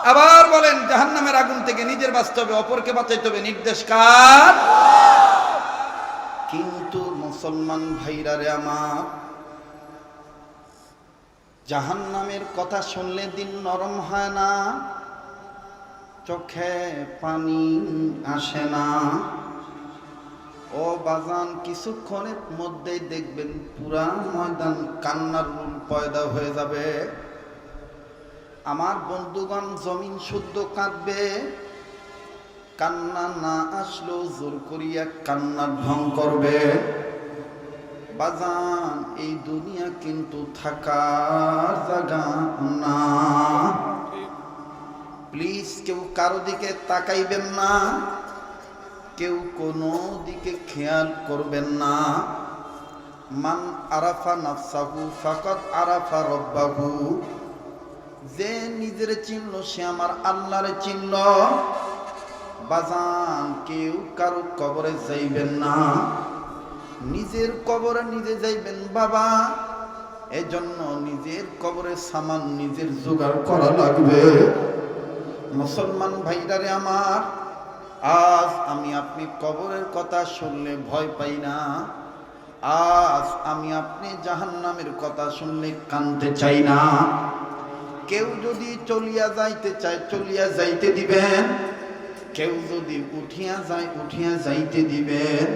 আবার বলেন জাহান্নামের আগুন থেকে নিজের বাঁচতে হবে, অপরকে বাঁচাইতে হবে, নির্দেশ কার? কিন্তু মুসলমান ভাইরা রে আমার, জাহান্নামের কথা শুনলে দিন নরম হয় না, চোখে পানি আসে না। ও বাজান, কিছুক্ষণের মধ্যেই দেখবেন পুরা ময়দান কান্নার রুল পয়দা হয়ে যাবে। আমার বন্ধুগণ, জমিন শুদ্ধ কাঁদবে, কান্না না আসলেও জোর করিয়া কান্না ঢং করবে। বাজান, এই দুনিয়া কিন্তু থাকার জায়গা না। প্লিজ কেউ কারো দিকে তাকাইবেন না, কেউ কোনো দিকে খেয়াল করবেন না। মান আরাফা নাফসাহু ফাকাদ আরাফা রব্বাহু। যে নিজের চিনল সে আমার আল্লাহরে চিনল। বাজান, কেউ কারো কবরে যাইবেন না, নিজের কবরে নিজে যাইবেন বাবা। এজন্য নিজের কবরে সামান নিজের জোগাড় করা লাগবে। মুসলমান ভাইরারে আমার, আজ আমি আপনি কবরের কথা শুনলে ভয় পাই না। আজ আমি আপনি জাহান্নামের কথা শুনলে কাঁদতে চাই না। কেউ যদি চলিয়া যাইতে চায় চলিয়া যাইতে দিবেন, কেউ যদি উঠিয়া যায় উঠিয়া যাইতে দিবেন।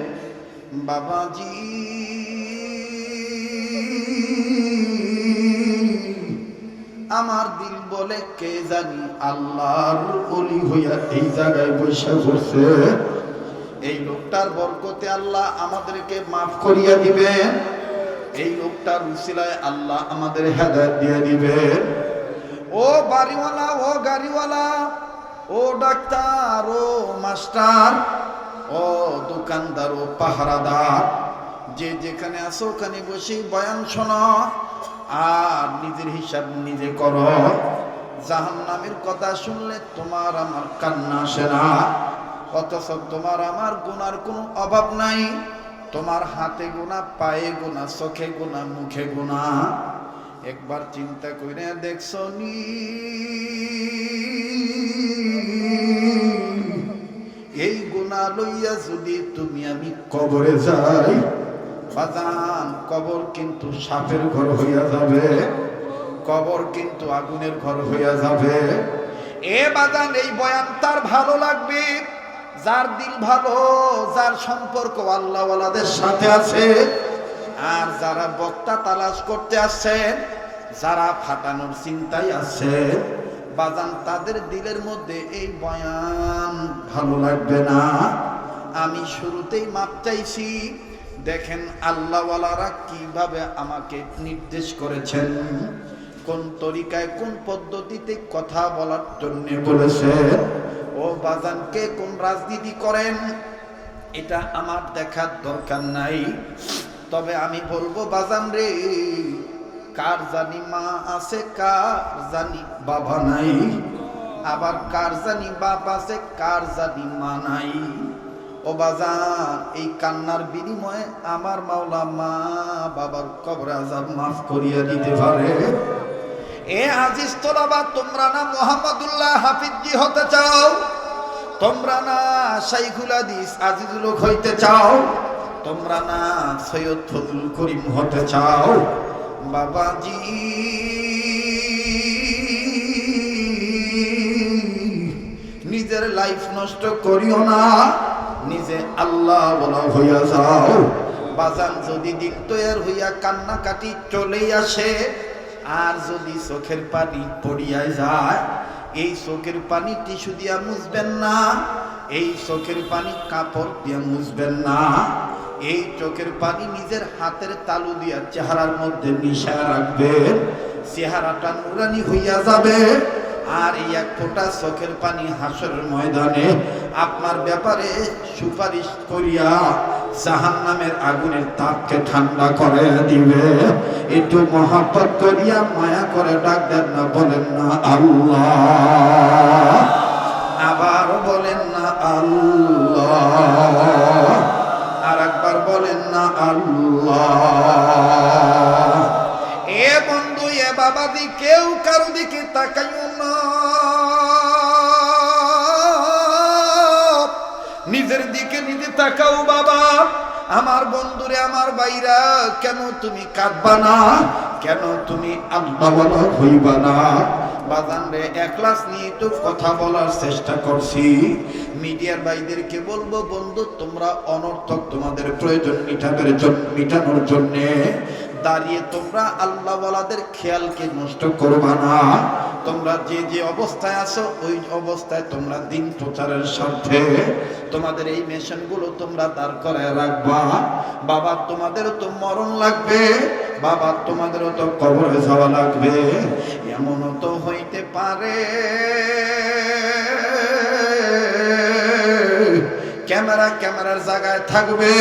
বাবাজি, আমার দিল বলে কে জানি আল্লাহর ওলি হইয়া এই জায়গায় বসে বসে। এই লোকটার বরকতে আল্লাহ আমাদেরকে মাফ করিয়া দিবেন, এই লোকটার উসিলায় আল্লাহ আমাদের হেদায়েত দিয়ে দিবেন। ও বাড়িওয়ালা, ও গাড়িওয়ালা, ও ডাক্তার, ও মাস্টার, ও দোকানদার, ও পাহারাদার, যে যেখানে আছো ওখানে বসে বয়ান শোনো আর নিজের হিসাব নিজে করো। জাহান্নামের কথা শুনলে তোমার আমার কান্না আসে না, অথচ তোমার আমার গুনার কোনো অভাব নাই। তোমার হাতে গোনা, পায়ে গোনা, চোখে গোনা, মুখে গোনা। একবার চিন্তা করে দেখছো নি, এই গুনাহ লইয়া যদি তুমি আমি কবরে যাই, বাজান, কবর কিন্তু সাপের ঘর হইয়া যাবে, কবর কিন্তু আগুনের ঘর হইয়া যাবে। এ বাজান, এই বয়ান তার ভালো লাগবে যার দিল ভালো, যার সম্পর্ক আল্লাহওয়ালাদের সাথে আছে। আর যারা বক্তা তালাশ করতে আসছেন, যারা ফাটানোর চিন্তায় আছে, বাজান, তাদের দিলের মধ্যে এই বয়ান ভালো লাগবে না। আমি শুরুতেই মাপ চাইছি, দেখেন আল্লাহওয়ালারা কিভাবে আমাকে নির্দেশ করেছেন, কোন তরিকায় কোন পদ্ধতিতে কথা বলার জন্য বলেছে। ও বাজান, কে কোন রাজনীতি করেন এটা আমার দেখার দরকার নাই। তবে আমি বলবো বাজান রে, কার জানি মা আছে, কার জানি বাবা নাই, আবার কার জানি বাবা আছে, কার জানি মা নাই। ও বাজান, এই কান্নার বিনিময়ে আমার মাওলা মা বাবার কবর আযাব মাফ করিয়া দিতে পারে। এ আজিজ তোলাবা, তোমরা না মোহাম্মদুল্লাহ হাফিজি হতে চাও, তোমরা না শাইখুল হাদিস আজিজুল হক হইতে চাও, তোমরা না সৈয়দ ফজলুল করিম হতে চাও। বাবাজি, নিজের লাইফ নষ্ট করিও না, নিজে আল্লাহ বলা হইয়া যাও। বাজান, যদি দিন তৈয়ার হইয়া কান্নাকাটি চলেই আসে, আর যদি চোখের পানি পড়িয়া যায়, এই চোখের পানি টিস্যু দিয়া মুছবেন না, এই চোখের পানি কাপড় দিয়া মুছবেন না, এই চোখের পানি নিজের হাতের তালু দিয়া চেহারার মধ্যে মিশা রাখবেন। চেহারাটা নুরানি হইয়া যাবে। আর এই এক ফোঁটা চোখের পানি হাসরের ময়দানে আপনার ব্যাপারে সুপারিশ করিয়া জাহান্নামের আগুনের তাপকে ঠান্ডা করে দিবে। একটু মহব্বত করিয়া মায়া করে ডাক দেন না, বলেন না আল্লাহ, আবার বলেন না আল্লাহ, আর একবার বলেন না আল্লাহ। এ বন্ধু, এ বাবাজি, কেউ কারো দিকে তাকাইও না। তাকাও বাবা, আমার বন্ধুরে, আমার ভাইরা, কেন তুমি কাঁদবা না? কেন তুমি আল্লাহওয়ালা হইবা না? বাজান রে, একলাস নিয়ে তো কথা বলার চেষ্টা করছি। মিডিয়ার ভাইদেরকে বলবো, বন্ধু তোমরা অনর্থক তোমাদের প্রয়োজন মিটানোর জন্যে দাঁড়িয়ে তোমরা আল্লাহওয়ালাদের খেয়ালকে নষ্ট করবা না। তোমরা যে যে অবস্থায় আছো ওই অবস্থায় তোমরা দিন প্রচারের স্বার্থে তোমাদের এই মেশিনগুলো তোমরা দাঁড় করায় রাখবা। বাবা তোমাদেরও তো মরণ লাগবে, বাবা তোমাদেরও তো কবরে যাওয়া লাগবে। এমনও তো হইতে পারে ক্যামেরার জায়গায় থাকবে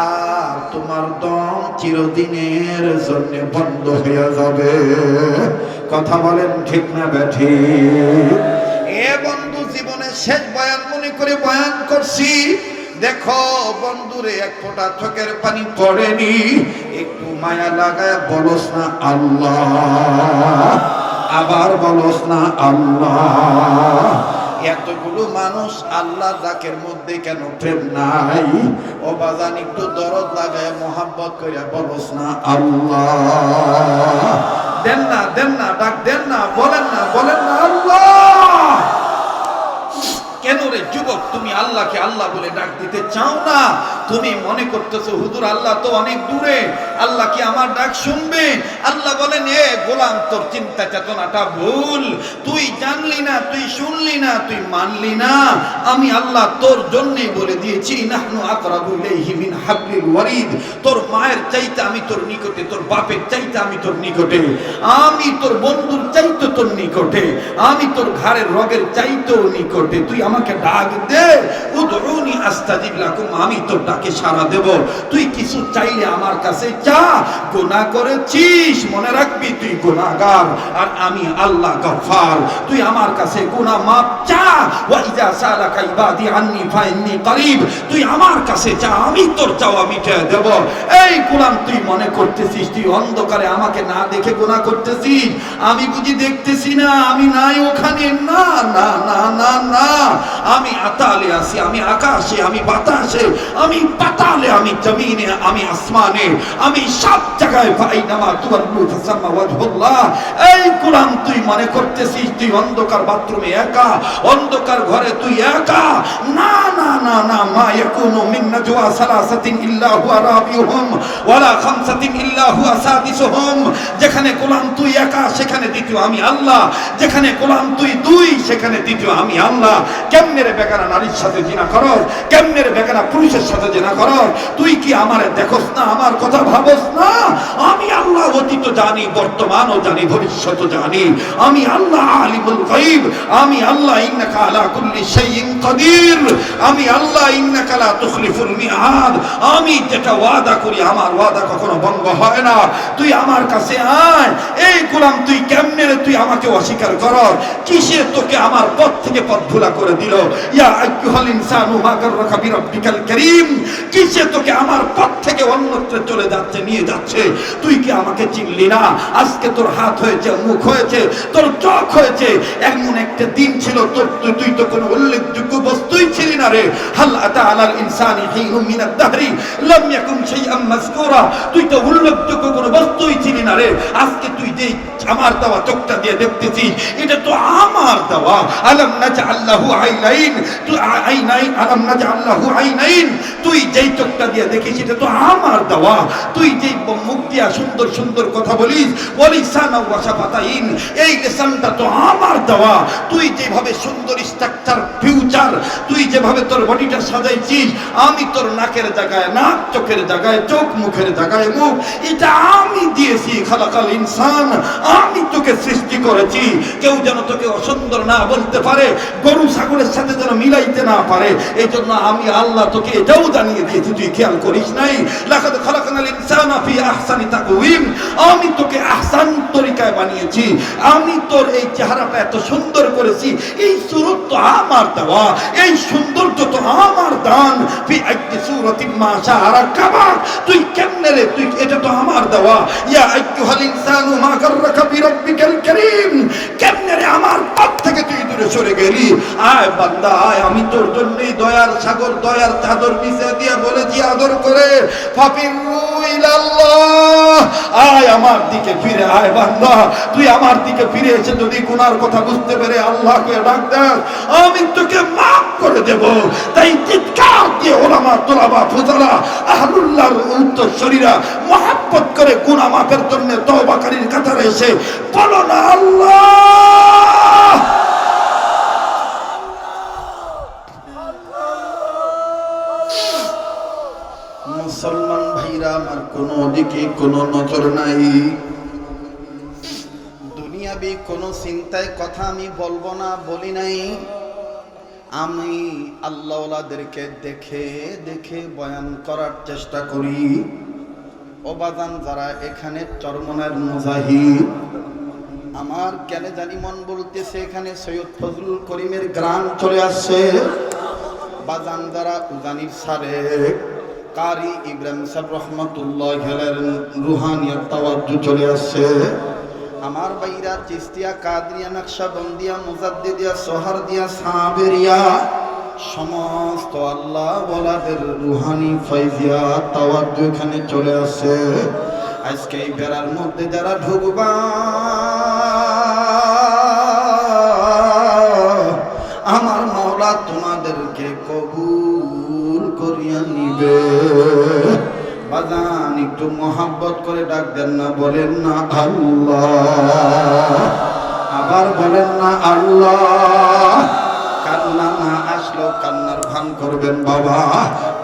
আর তোমার দম চিরদিনের জন্য বন্ধ হয়ে যাবে। কথা বলেন ঠিক না বেঠিক? এ বন্ধু, জীবনের শেষ বয়ান মনে করে বয়ান করছি। দেখো বন্ধুরে, এক ফোঁটা চোখের পানি পড়েনি, একটু মায়া লাগায় বলস না আল্লাহ, আবার বলস না আল্লাহ। এতগুলো মানুষ আল্লাহ জাকের মধ্যে কেন প্রেম নাই? ও বাজান, একটু দরদ লাগায় মোহাব্বত করে বলস না আল্লাহ। দেন না ডাক দেন না, বলেন না আল্লাহ। কেন রে যুবক, তুমি আল্লাহকে আল্লাহ বলে ডাক দিতে চাও না? তুমি মনে করতেছো হুজুর আল্লাহ তো অনেক দূরে, আল্লাহ কি আমার ডাক শুনবে? আল্লাহ বলেন, এ গোলাম, তোর চিন্তা চেতনাটা ভুল। তুই জানলি না, তুই শুনলি না, তুই মানলি না। আমি আল্লাহ তোর জন্যই বলে দিয়েছি, নাহনু আকরাবু ইলাইহি মিন হাবলিল ওয়ারিদ। তোর মায়ের চাইতে আমি তোর নিকটে, তোর বাপের চাইতে আমি তোর নিকটে, আমি তোর বন্ধুর চাইতে তোর নিকটে, আমি তোর ঘরের রগের চাইতেও নিকটে। তুই আমাকে ডাক দে, উদউনি আস্তাজিব লাকুম, আমি তোর ডাকে সাড়া দেব। তুই কিছু চাইলে আমার কাছে চা। গুনাহ করেছিস, মনে রাখবি তুই গুনাহগার আর আমি আল্লাহ গফফার। তুই আমার কাছে গুনাহ মাপ চা। ওয়া ইযা সালাকা ইবাদি আন্নী ফাইন্নী করিব, তুই আমার কাছে চা, আমি তোর চাওয়া মিটিয়ে দেব। এই গোলাম, তুই মনে করতেছিস তুই অন্ধকারে আমাকে না দেখে গুনাহ করতেছিস? আমি বুঝি দেখতেছি না? আমি নাই ওখানে? না না না না না, আমি আতালে আছি, আমি আকাশে, আমি বাতাসে, আমি পাতালে, আমি জমিনে, আমি আসমানে, আমি সব জায়গায়। ফাইনামা তুওয়াল্লু ফাসাম্মা ওয়াজহুল্লাহ। এই গোলাম, তুই মনে করতেছিস তুই অন্ধকার বাথরুমে একা, অন্ধকার ঘরে তুই একা? না না না না, মা ইয়াকুনু মিন নাজওয়া সালাসাতিন ইল্লা হুয়া রাবিউহুম ওয়ালা খামসাতিন ইল্লা হুয়া সাদিসুহুম। যেখানে গোলাম তুই একা, সেখানে দ্বিতীয় আমি আল্লাহ। যেখানে গোলাম তুই দুই, সেখানে দ্বিতীয় আমি আল্লাহ। কেমনে রে বেগানা নারীর সাথে জিনা করস? কেমনে রে বেগানা পুরুষের সাথে জিনা করস? তুই কি আমারে দেখোস না? আমার কথা ভাবস না? আমি আল্লাহ অতীত জানি, বর্তমানও জানি, ভবিষ্যৎও জানি। আমি আল্লাহ আলিমুল গায়ব। আমি আল্লাহ ইন্নাকা আলা কুল্লি শাইইন কাদির। আমি আল্লাহ ইন্নাকা লা তুখলিফুল মিআদ। আমি যেটা ওয়াদা করি, আমার ওয়াদা কখনো ভঙ্গ হয় না। তুই আমার কাছে আয়। এই গোলাম, তুই কেমনে রে তুই আমাকে অস্বীকার করস? কিসে তোকে আমার পথ থেকে পথ ভুলা করে দিল? ইয়া আইয়ুহাল ইনসানু মা গাররাকা বিরাব্বিকাল কারীম। কিসে তোকে আমার পথ থেকে অন্যত্র চলে যাচ্ছে, নিয়ে যাচ্ছে? তুই কি আমাকে চিনলি না? আজকে তোর হাত হয়েছে, মুখ হয়েছে, তোর চোখ হয়েছে। এমন একটা দিন ছিল তুই তো কোনো উল্লেখযোগ্য বস্তুই ছিলি না রে। হাল আতা আলাল ইনসানি হিনুম মিনাদ দাহরি লাম ইয়াকুন শাইআম মাযকুরা। তুই তো উল্লেখযোগ্য কোনো বস্তুই ছিলি না রে। আজকে তুই যে আমার দেওয়া চোখটা দিয়ে দেখতেছিস, এটা তো আমার দেওয়া। আলাম নাজআল লাহু আইনাইন, তুই আইনাইন, আলাম নাজআল লাহু আইনাইন। তুই যেই চোখটা দিয়ে দেখিস, এটা তো আমার দেওয়া। তুই যেই মুখ দিয়া সুন্দর সুন্দর কথা বলিস, ওয়ালিসানা ওয়া শাফাতাইন, এই লিসানটা তো আমার দেওয়া। তুই যেভাবে সুন্দর স্ট্রাকচার, ফিউচার, তুই যেভাবে তোর বডিটা সাজাইছিস, আমি তোর নাকের জায়গায় নাক, চোখের জায়গায় চোখ, মুখের জায়গায় মুখ, এটা আমি দিয়েছি। খালাকাল ইনসান, আমি তোকে সৃষ্টি করেছি। কেউ যেন তোকে অসুন্দর না বলতে পারে, গরু ছাগলের সাথে যেন মিলাইতে না পারে। এই জন্য আমি আল্লাহ তোকে এটাও জানিয়ে দিয়েছি, তুই খেয়াল করিস নাই? লাকাদ খালাকনাল ইনসানা ফি আহসানি তাকওয়িম, আমি তোকে আহসান তরিকায় বানিয়েছি। আমি তোর এই চেহারাটা এত সুন্দর করেছি, এই সুরত তো আমার দেওয়া, এই সৌন্দর্য তো আমার দান। ফি আইয়ি সূরাতিন মা শাআ রাকাবা, তুই কেমনে রে? তুই এটা তো আমার দেওয়া। ইয়া আইয়ুহাল ইনসানু মা গাররাকা বিরাব্বিকাল কারীম, কেমনে রে আমার পথ থেকে তুই দূরে সরে গেলি? আয় বান্দা আয়, আমি তোর জন্যই দয়ার সাগর, দয়ার চাদর বিছিয়ে দিয়ে বলেছি আদর করে, ফাফিরু ইলাল্লাহ, আয় আমার দিকে ফিরে আয় বান্দা। তুই আমার দিকে ফিরে এসে যদি গুনার কথা বুঝতে পেরে আল্লাহকে ডাক দেস, আমি তোকে মাফ করে দেব। তাই চিৎকার দিয়ে ওলামা, তোলাবা, ফুজালা, আহলুল্লাহর উত্তরসূরিরা মহব্বত করে গুনাহ মাফের জন্য তওবাকারীর কাতারে এসে বলো না আল্লাহ। মুসলমান ভাইরা আমার, কোন দিকে কোনো নজর নাই, দুনিয়াবি কোনো চিন্তায় কথা আমি বলবো না, বলি নাই। আমি আল্লাহওয়ালাদেরকে দেখে দেখে বয়ান করার চেষ্টা করি। ও বাজান, যারা এখানে চরমনের মুজাহিদ, আমার কেন জানি মন বলতেছে এখানে সৈয়দ ফজলুল করিমের গ্রাম চলে আসছে। বাজান, যারা উজানির সারে কারি ইব্রাহিম সাহেব রহমতুল্লাহ রুহানিয়াত তাওয়াজ্জু চলে আসছে। আমার বাইরা চিস্তিয়া, কাদরিয়া, নকশবন্দিয়া, মুজাদ্দিদিয়া, সোহরদিয়া, সাবেরিয়া, সমস্ত আল্লাহ ওয়ালাদের রুহানি ফাইজিয়া তাওয়াজ্জু এখানে চলে আসছে। আজকে এই বেড়ার মধ্যে যারা ঢুকবা, আমার মাওলা তোমাদেরকে কবুল করিয়া নিবে। বাজান, একটু মোহাব্বত করে ডাক দেন না, বলেন না আল্লাহ, আবার বলেন না আল্লাহ। কান্না না আসলো কান্নার ভান করবেন বাবা,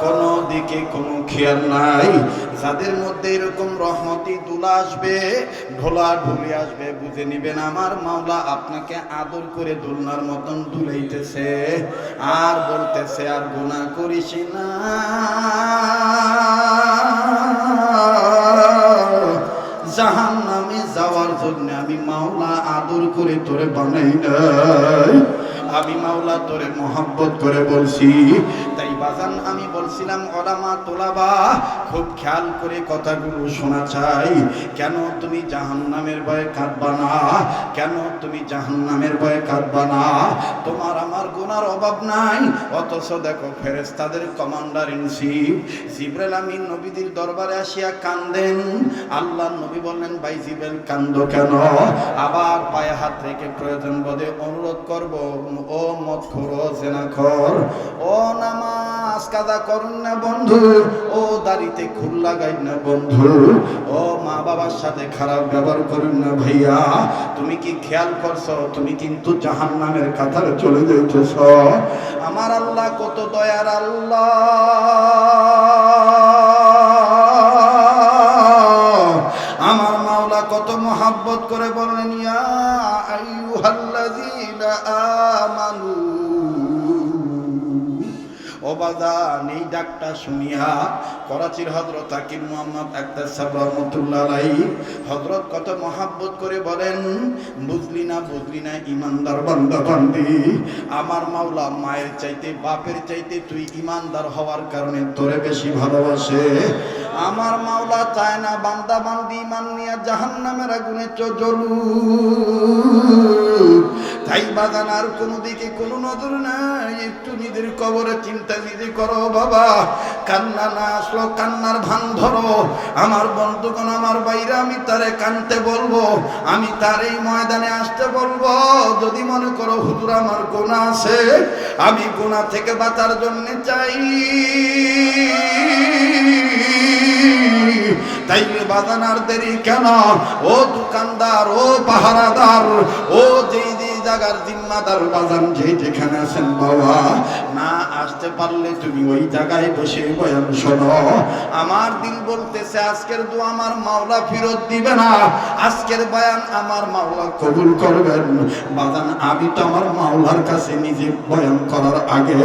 কোনো দিকে কোনো খেয়াল নাই। যাদের মধ্যে এরকম রহমতি দুলা আসবে, ঢোলা ঢুলি আসবে, বুঝে নিবেন আমার মাওলা আপনাকে আদর করে দুলনার মতন দুলাইতেছে আর বলতেছে আর গুনাহ করিস না, জাহান্নামে যাওয়ার জন্য আমি মাওলা আদর করে তোরে বানাই নাই, আমি মাওলা তোরে মোহাব্বত করে বলছি। তাই বাজান, আমি বলছিলাম ওলামা তোলাবা খুব খেয়াল করে কথাগুলো শোনা চাই। কেন তুমি জাহান্নামের ভয়ে কাঁদবা না? কেন তুমি জাহান্নামের ভয়ে কাঁদবা না? তোমার আমার গুনার অভাব নাই, অথচ দেখো ফেরেশতাদের কমান্ডার ইন চিফ জিবরাইল আমিন নবীদের দরবারে আসিয়া কান্দেন। আল্লাহর নবী বললেন, ভাই জিবরাইল কান্দো কেন? আবার পায়ে হাত রেখে প্রয়োজন বোধে অনুরোধ করব, ও মদখোর, ও জেনাখোর, ও নামাজ কাজা করুন না বন্ধু, ও দাড়িতে খুল লাগাই না বন্ধু, ও মা বাবার সাথে খারাপ ব্যবহার করুন না ভাইয়া। তুমি কি খেয়াল করছো তুমি কিন্তু জাহান্নামের কাতারে চলে যাইতেছ? আমার আল্লাহ কত দয়ার আল্লাহ, আমার মাওলা কত মহাব্বত করে বললেন, ইয়া আইয়ুহাল্লাযীনা আমানু। ও বাজান, এই ডাকটা শুনিয়া করাচির হযরত হাকিম মুহাম্মদ আক্তার সাহেব রহমাতুল্লাহ আলাইহি হযরত কত মহাব্বত করে বলেন, বুঝলি না বুঝলি না ইমানদার বান্দা বান্দি, আমার মাওলা মায়ের চাইতে বাপের চাইতে তুই ইমানদার হওয়ার কারণে তোরে বেশি ভালোবাসে। আমার মাওলা চায় না বান্দা বান্দি ইমান নিয়ে জাহান্নামের আগুনে জ্বলুক। তাই বাজান, আর কোনো দিকে কোনো নজর নাই, একটু নিজের কবরে চিন্তা নিজে করো বাবা। কান্না না আসলো কান্নার ভান ধরো। আমার বন্ধুগণ, আমার বাইরে, আমি তারে কানতে বলবো, আমি তার এই ময়দানে আসতে বলবো। যদি মনে করো হুজুর আমার গুনাহ আছে, আমি গুনাহ থেকে বাঁচার জন্য চাই, তাইলে বাজান আর দেরি কেন? ও দোকানদার, ও পাহারাদার, ও যেই জায়গার জিম্মাদার বাজান, যেখানে আছেন বাবা, না আসতে পারলে তুমি ওই জায়গায় বসে বয়ান শোনো। আমার দিল বলতেছে আজকের দোয়া আমার মাওলা ফেরত দিবে না, আজকের বয়ান আমার মাওলা কবুল করবেন। বাজান, আমি তো আমার মাওলার কাছে নিজে বয়ান করার আগে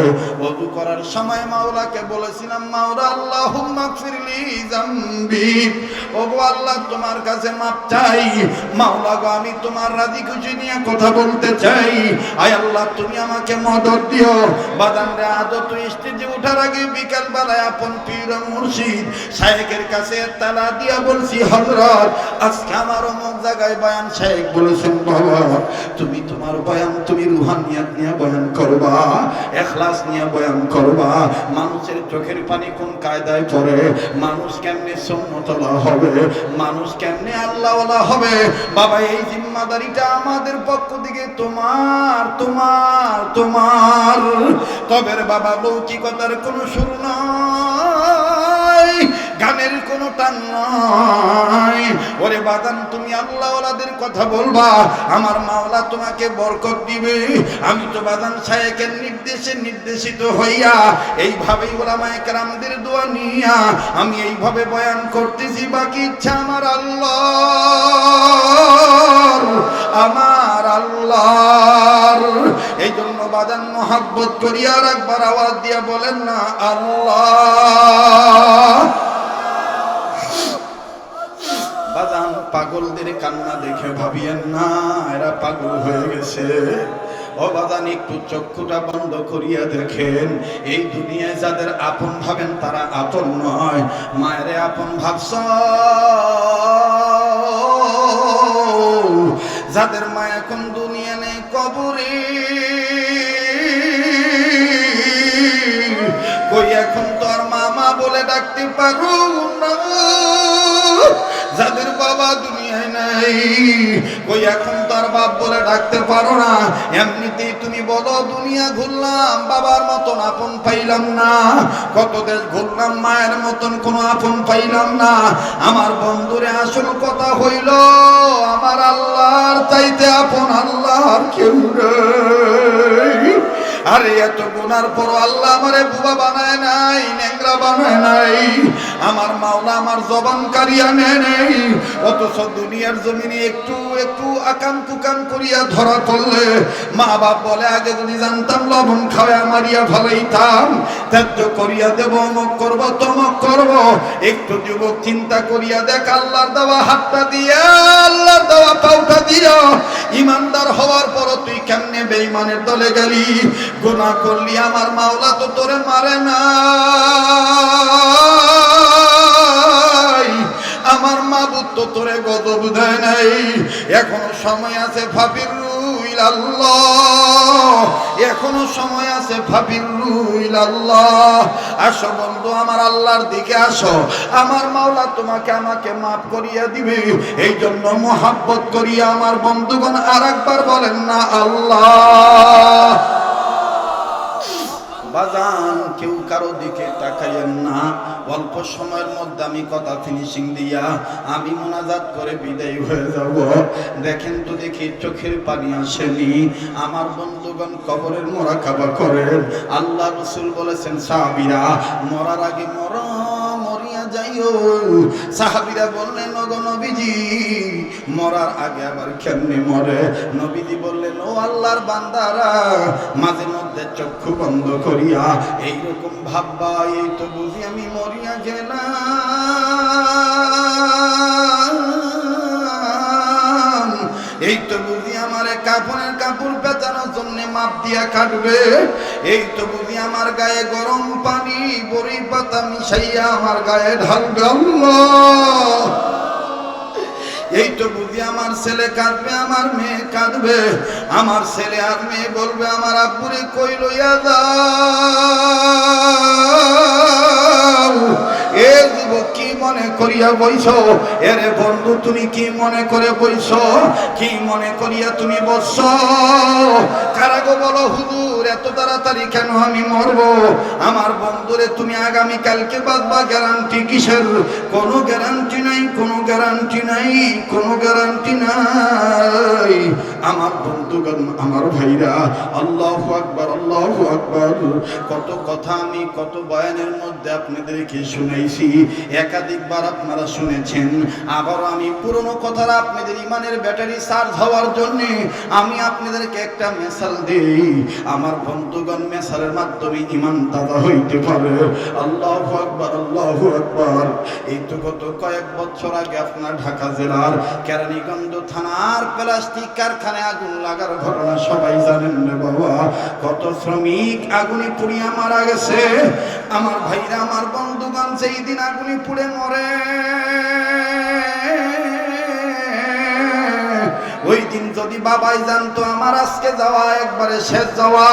ওযু করার সময় মাওলাকে বলেছিলাম, মাওলা আল্লাহুম্মা গফিরলি যামবি, ও গো আল্লাহ তোমার কাছে মাপ চাই। মাওলা গো, আমি তোমার রাজি খুশি নিয়ে কথা বলতে করতে চাই। আয় আল্লাহ তুমি আমাকে মদদ দিও। বাদান রে আদত তুই স্টেজে ওঠার আগে বিকাল বেলায় আপন পীর মুর্শিদ শায়েখের কাছে তালা দিয়া বলছি, হযরত আজকে আমার অমুক জায়গায় বয়ান, শায়েখ বলেছেন বাবা তুমি তোমার বয়ান তুমি রুহানিয়াত নিয়ে বয়ান করবা, ইখলাস নিয়ে বয়ান করবা। মানুষের চোখের পানি কোন কায়দায় পড়ে, মানুষ কেমনে সুন্নতওয়ালা হবে, মানুষ কেমনে আল্লাহওয়ালা হবে। বাবা এই জিম্মাদারিটা আমাদের পক্ষ থেকে তোমার তোমার তোমার। তবে বাবা লৌকিকতার কোনো শুরু নাই, গানের কোনো টান নাই। ওরে বাদান তুমি আল্লাহওয়ালাদের কথা বলবা, আমার মাওলা তোমাকে বরকত দিবে। আমি তো বাদান শায়েখের নির্দেশে নির্দেশিত হইয়া এইভাবেই উলামায়ে কেরামদের দোয়া নিয়া আমি এইভাবে বয়ান করতেছি। বাকি ইচ্ছা আমার আল্লাহর, আমার আল্লাহর। এই জন্য বাদান মহাব্বত করিয়া আর একবার আওয়াজ দিয়া বলেন না আল্লাহ। বাদান পাগলদের কান্না দেখে ভাবিয়েন না এরা পাগল হয়ে গেছে। ও বাদান একটু চক্ষুটা বন্ধ করিয়া দেখেন, এই দুনিয়ায় যাদের আপন ভাবেন তারা আপন নয়। মায়েরে আপন ভাবছ, যাদের মা এখন দুনিয়া নেই কবরে, কই এখন তো আর মামা বলে ডাকতে পারো না। যাদের বাবা দুনিয়ায় নাই, কই এখন তো আর বাপ বলে ডাকতে পারো না। এমনিতেই তুমি বলো দুনিয়া ঘুরলাম, বাবার মতন আপন পাইলাম না। কত দেশ ঘুরলাম, মায়ের মতন কোনো আপন পাইলাম না। আমার বন্ধুরে আসল কথা হইল, আমার আল্লাহর চাইতে আপন আল্লাহর কেউ নেই। আরে এত গুনার পর আল্লাহ আমারে বুবা বানায় নাই, নেংরা বানায় নাই। আমার মাওলা আমার জবান কারিয়া নেয় নাই। অথচ দুনিয়ার জমিনে একটু একটু আকাম কুকাম করিয়া ধরা পড়লে মা বাপ বলে আগে যদি জানতাম লবণ খাওয়া মারিয়া ফেলাইতাম, ত্যায্য করিয়া দেব, অমুক করব তমক করব। একটু যুবক চিন্তা করিয়া দেখ, আল্লাহর দেওয়া হাতটা দিয়া আল্লাহর দেওয়া পাউটা দিয়া ইমানদার হওয়ার পর তুই কেমনে বেঈমানের দলে গেলি। গুনাহ করলি আমার মাওলা তো তোরে মারে না, আমার মাবুদ তো তোরে গজব দেয় নাই। এখনো সময় আছে ফাবিরু ইলাল্লাহ, এখনো সময় আছে ফাবিরু ইলাল্লাহ। আসো বন্ধু আমার আল্লাহর দিকে আসো, আমার মাওলা তোমাকে আমাকে মাফ করিয়া দিবে। এই জন্য মুহাব্বত করিয়া আমার বন্ধুগণ আরেকবার বলেন না আল্লাহ। বাজান কেউ কারো দিকে তাকাইয়েন না। অল্প সময়ের মধ্যে আমি কথা ফিনিশিং দিয়া আমি মোনাজাত করে বিদায় হয়ে যাব। দেখেন তো দেখি চোখের পানি আসেনি। আমার বন্ধুগণ কবরের মোরাকাবা করেন। আল্লাহ রাসূল বলেছেন সাহাবীরা মরার আগে মরিয়া যাইও। সাহাবীরা বললেন ওগো নবীজি মরার আগে আবার কেমনে মরে? নবীজি বললেন ও আল্লাহর বান্দারা মাঝে মধ্যে চক্ষু বন্ধ করিয়া এইরকম ভাববা, এই তো বুঝি আমি মরিয়া গেলাম, এই তো বুঝি আমারে কাফনের কাপড় পেঁচানোর জন্য মাপ দিয়া কাটবে, এই তো বুঝি আমার গায়ে গরম পানি বড়ি পাতা মিশাইয়া আমার গায়ে ঢালবে, আল্লাহ এই তো বুঝি আমার ছেলে কাঁদবে, আমার মেয়ে কাঁদবে, আমার ছেলে আর মেয়ে বলবে আমার আব্বুরে কই লইয়া যাও। এ যুবক কি মনে করিয়া বইছ? এরে বন্ধু তুমি কি মনে করে বইছ? কি মনে করিয়া তুমি বসছ? কারাগো বলো হুজুর এত তাড়াতাড়ি কেন আমি মরব? আমার বন্ধুরে তুমি আগামী কালকে বাঁচবা, গ্যারান্টি কিসের? কোনো গ্যারান্টি নাই, কোনো গ্যারান্টি নাই, কোনো গ্যারান্টি নাই। আমার বন্ধুগণ আমার ভাইরা আল্লাহু আকবার, আল্লাহু আকবার। কত কথা আমি কত বয়ানের মধ্যে আপনাদেরকে শুনাইছি, একাধিকবার আপনারা শুনেছেন। আবার আমি পুরনো কথার আপনাদের ইমানের ব্যাটারি চার্জ হওয়ার জন্য আমি আপনাদেরকে একটা মেসাল দেই। আমার বন্ধুগণ, মেসালের মাধ্যমে ইমান তাজা হইতে পারে। আল্লাহু আকবার, আল্লাহু আকবার। এই তো গত কয়েক বছর আগে আপনার ঢাকা জেলার কেরানীগঞ্জ থানার প্লাস্টিক কারখানায় আগুন লাগার ঘটনা সবাই জানেন রে বাবা। কত শ্রমিক আগুনে পুড়িয়ে মারা গেছে। আমার ভাইরা, আমার বন্ধুগণ, সেই দিন আগুনে পুড়ে মরে, ওই দিন যদি বাবাই জানতো আমার আজকে যাওয়া একবারে শেষ যাওয়া,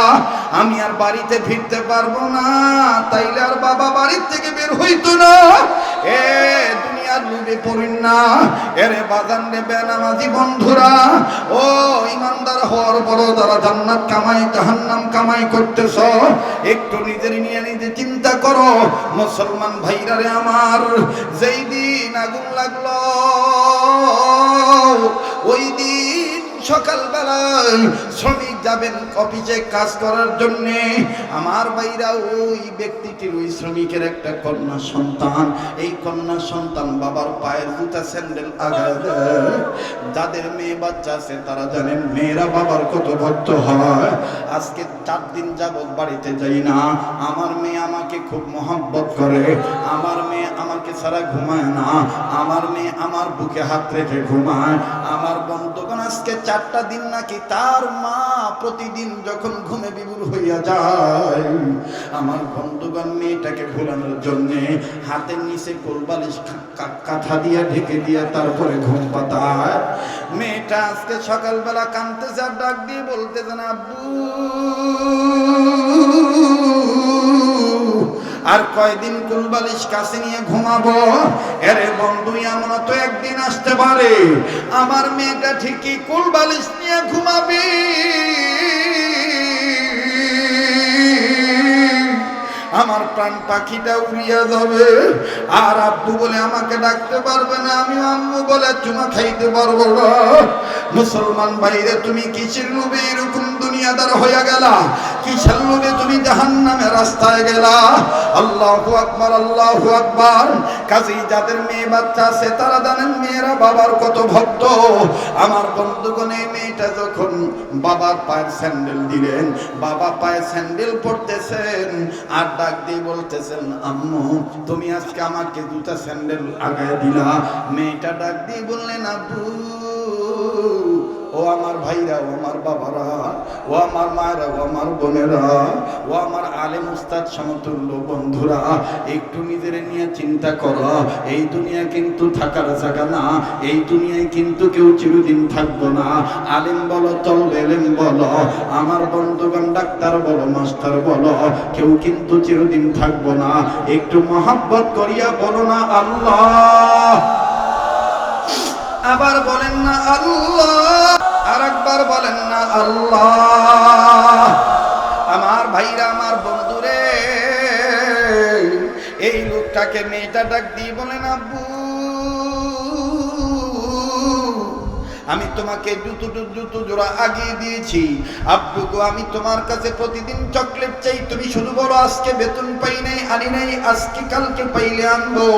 আমি আর বাড়িতে ফিরতে পারবো না, তাইলে আর বাবা বাড়ির থেকে বের হইতো না। এ দুনিয়ার লোভে পড়িন না, এরে বাজান রে বেনামাজি বন্ধুরা, ও ইমানদার হওয়ার বড় যারা জান্নাত কামাই জাহান্নাম কামাই করতেছ, একটু নিজের নিয়ে নিজে চিন্তা করো। মুসলমান ভাইরা রে আমার, যেই দিন আগুন লাগলো ওই দিন সকালবেলায় শ্রমিক যাবেন অফিসে কাজ করার জন্য। আমার ভাইরা, ওই ব্যক্তিটির, ওই শ্রমিকের একটা কন্যা সন্তান। এই কন্যা সন্তান বাবার পায়ের জুতা স্যান্ডেল আগায় দেয়। যাদের মেয়ে বাচ্চা আছে তারা জানেন মেয়েরা বাবার কত ভক্ত হয়। আজকে 4 দিন যাবত বাড়িতে যাই না। আমার মেয়ে আমাকে খুব মহব্বত করে। আমার মেয়ে আমাকে ছাড়া ঘুমায় না। আমার মেয়ে আমার বুকে হাত রেখে ঘুমায়। আমার বন্ধুগণ, আজকে 4টা দিন নাকি তার মা প্রতিদিন যখন ঘুমে বিভোর হইয়া যায়, আমার বন্ধুগণ মেয়েটাকে ঘুরানোর জন্য হাতের নিচে কোলবালিশ কাঁথা দিয়ে ঢেকে দিয়ে তারপরে ঘুম পাতায়। মেয়েটা আজকে সকালবেলা কাঁদতেছে আর ডাক দিয়ে বলতেছে না, আব্বু আর কয়দিন কোলবালিশ কাছে নিয়ে ঘুমাবো? এরে বন্ধু, এমন তো একদিন আসতে পারে আমার মেয়েটা ঠিকই কোলবালিশ নিয়ে ঘুমাবি, আমার প্রাণ পাখিটা উড়িয়া যাবে, আর আব্বু বলে আমাকে ডাকতে পারবে না, আমি আম্মু বলে চুমা খাইতে পারবো না। মুসলমান ভাইরে, তুমি কিসের লোভে এরকম দুনিয়াদার হইয়া গেলা? কিসের লোভে তুমি জাহান্নামের রাস্তায় গেলা? আল্লাহু আকবার, আল্লাহু আকবার। কাজেই যাদের মেয়ে বাচ্চা আছে তারা জানেন মেয়েরা বাবার কত ভক্ত। আমার বন্ধুগণ, এই মেয়েটা যখন বাবার পায়ের স্যান্ডেল দিলেন, বাবা পায়ে স্যান্ডেল পরতেছেন আর ডাক দিয়ে বলতেছেন, আম্মু তুমি আজকে আমাকে জুতা স্যান্ডেল আগায় দিলা। মেয়েটা ডাক দিয়ে বললেন, আব্বু, ও আমার ভাইরা, ও আমার বাবারা, ও আমার মায়েরা, ও আমার বোনেরা, ও আমার আলেম উস্তাদ সমতুল্য বন্ধুরা, একটু নিজের নিয়ে চিন্তা করো। এই দুনিয়া কিন্তু থাকার জায়গা না। এই দুনিয়ায় কিন্তু কেউ চিরদিন থাকবো না। আলেম বলো, তলবে এলেম বলো, আমার বন্ধুগণ ডাক্তার বলো, মাস্টার বলো, কেউ কিন্তু চিরদিন থাকবো না। একটু মহব্বত করিয়া বলো না আল্লাহ। আবার বলেন না আল্লাহ। আর একবার বলেন না আল্লাহ। আমার ভাইরা, আমার বন্ধুরে, এই লোকটাকে মেয়েটা ডাক দিয়ে বলেন, আব্বু আমি তোমাকে জুতো জোড়া আগিয়ে দিয়েছি। আব্বু গো, আমি তোমার কাছে প্রতিদিন চকলেট চাই, তুমি শুধু বলো আজকে বেতন পাই নাই, আনি নাই, আজকে কালকে পাইলে আনবো।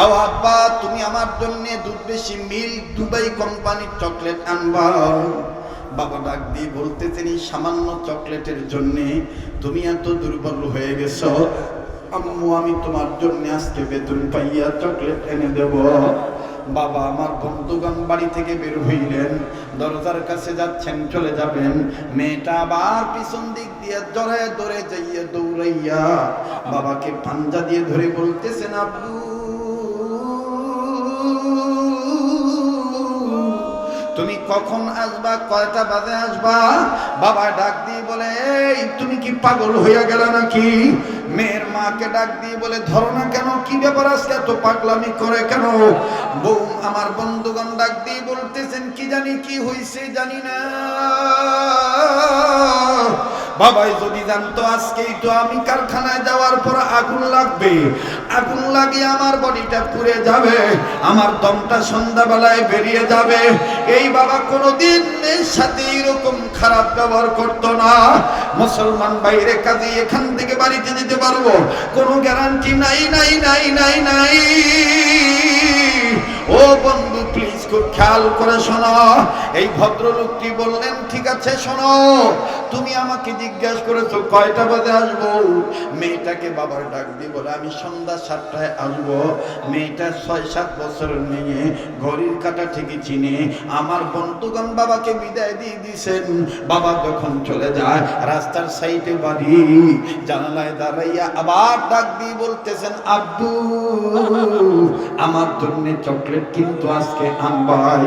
আও আব্বা, তুমি আমার জন্য দুধ বেশি মিল্ক দুবাই কোম্পানির চকলেট আনবা। বাবা ডাক দিয়ে বলতেছেন, এই সামান্য চকলেটের জন্য তুমি এত দুর্বল হয়ে গেছো। আম্মু, আমি তোমার জন্য আজকে বেতন পাইয়া চকলেট এনে দেব। বাবা আমার বন্ধুগণ বাড়ি থেকে বের হইলেন, দরজার কাছে যাচ্ছেন, চলে যাবেন। মেয়েটা আবার পিছন দিক দিয়ে জড়ায় ধরে যাইয়া দৌড়াইয়া বাবাকে পাঞ্জা দিয়ে ধরে বলতেছেন, আব্বু তুমি কখন আসবা, কয়টা বাজে আসবা? বাবা ডাক দিয়ে বলে, এই তুমি কি পাগল হইয়া গেল নাকি? মেয়ের মাকে ডাক দিয়ে বলে, ধরো না কেন, কি ব্যাপার আজকে এত পাগলামি করে কেন? বউ আমার বন্ধুগণ ডাক দিয়ে বলতেছেন, কি জানি কি হইছে জানি না, বাবাই যদি জানতো আজকেই তো আমি কারখানায় যাওয়ার পর আগুন লাগবে, আগুন লাগিয়ে আমার বডিটা পুড়ে যাবে, আমার দমটা সন্ধ্যাবেলায় বেরিয়ে যাবে, এই বাবা কোনোদিন এর সাথে এরকম খারাপ ব্যবহার করতো না। মুসলমান বাইরে কাজে এখান থেকে বাড়িতে যেতে পারবো কোনো গ্যারান্টি নাই নাই নাই নাই নাই। ও বন্ধু প্লিজ খুব খেয়াল করে শোনো। এই ভদ্রলোকটি বললেন ঠিক আছে শোনো, তুমি আমাকে জিজ্ঞাসা করেছো কয়টা বাজে আসবো, মেয়েটাকে বাবার ডাক দিয়ে বলে আমি সন্ধ্যা 7টায় আসবো। মেয়েটা 6-7 বছরের মেয়ে, ঘড়ির কাঁটা ঠিকই চিনে। আমার বন্ধুগণ বাবাকে বিদায় দিয়ে দিয়েছেন। বাবা যখন চলে যায় রাস্তার সাইডে বাড়ি, জানালায় দাঁড়াইয়া আবার ডাক দিয়ে বলতেছেন আব্বু আমার জন্য চকলেট কিন্তু আজকে আনবাই।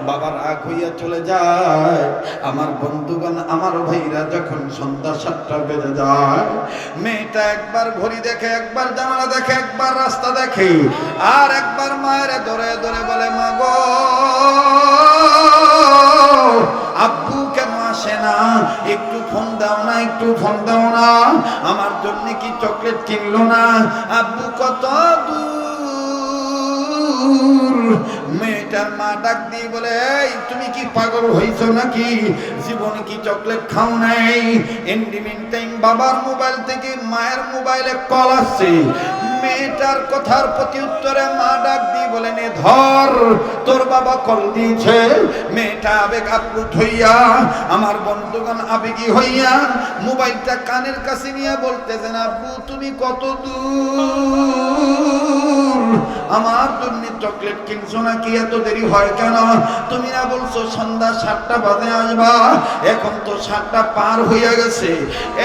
বাবা রাগ হইয়া চলে যায়। আমার বন্ধুগণ আমার ভাইরা যখন সন্ধ্যা 7টা বেজে যায়, মেয়েটা একবার ঘড়ি দেখে, একবার জানালা দেখে, একবার রাস্তা দেখে, আর একবার মায়ের ধরে ধরে বলে মা গো আব্বু কেন আসে না, একটু ফোন দাও না, একটু ফোন দাও না, আমার জন্য কি চকলেট কিনলো না, আব্বু কত দূর। মেয়েটার মা ডাক দিয়ে বলে এই তুমি কি পাগল হইছো নাকি, জীবনে কি চকলেট খাও নাই? ইন টাইম বাবার মোবাইল থেকে মায়ের মোবাইলে কল আসছে। মেয়েটার কথার প্রতি উত্তরে মা ডাক দিয়ে বলে নে ধর তোর বাবা কল দিয়েছে। মেয়েটা আবেগ আপ্লুত হইয়া, আমার বন্ধুগণ আবেগী হইয়া মোবাইলটা কানের কাছে নিয়ে বলতেছেন আব্বু তুমি কত দূর, আমার জন্য চকলেট কিনছো নাকি, এত দেরি হয় কেন? তুমি না বলছো সন্ধ্যা 7টা বাজে আসবা, এখন তো 7টা পার হইয়া গেছে।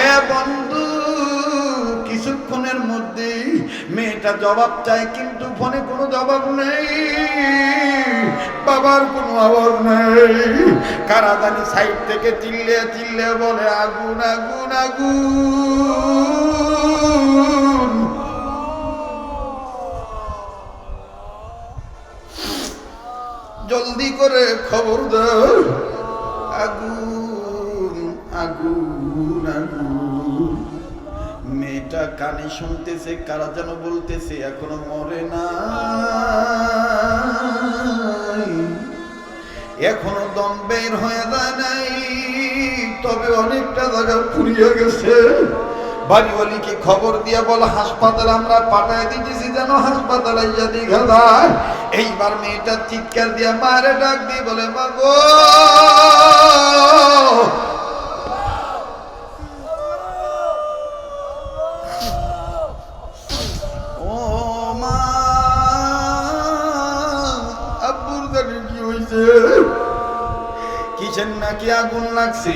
এ বন্ধু কিছুক্ষণের মধ্যে মেয়েটা জবাব চায়, কিন্তু ফোনে কোনো জবাব নেই, বাবার কোনো আওয়াজ নেই। কারা জানি সাইড থেকে চিল্লে চিল্লে বলে আগুন আগুন আগুন। জলদি করে খবর দাও, আগুন আগুন আগুন। মেয়েটা কানে শুনতেছে কারা যেন বলতেছে এখনো মরে না, এখনো দম বের হয়ে যায় নাই, তবে অনেকটা জায়গা পুড়িয়ে গেছে। বাড়িওয়ালিকে খবর দিয়া বল হাসপাতাল আমরা পাঠায় দিতেছি যেন হাসপাতালে গিয়ে দেখা যায়। এইবার মেয়েটা চিৎকার দিয়া মারে ডাক দিয়ে বলে মা গো ও মা, আব্বুর জানি কি হয়েছে, কিসের নাকি আগুন লাগছে।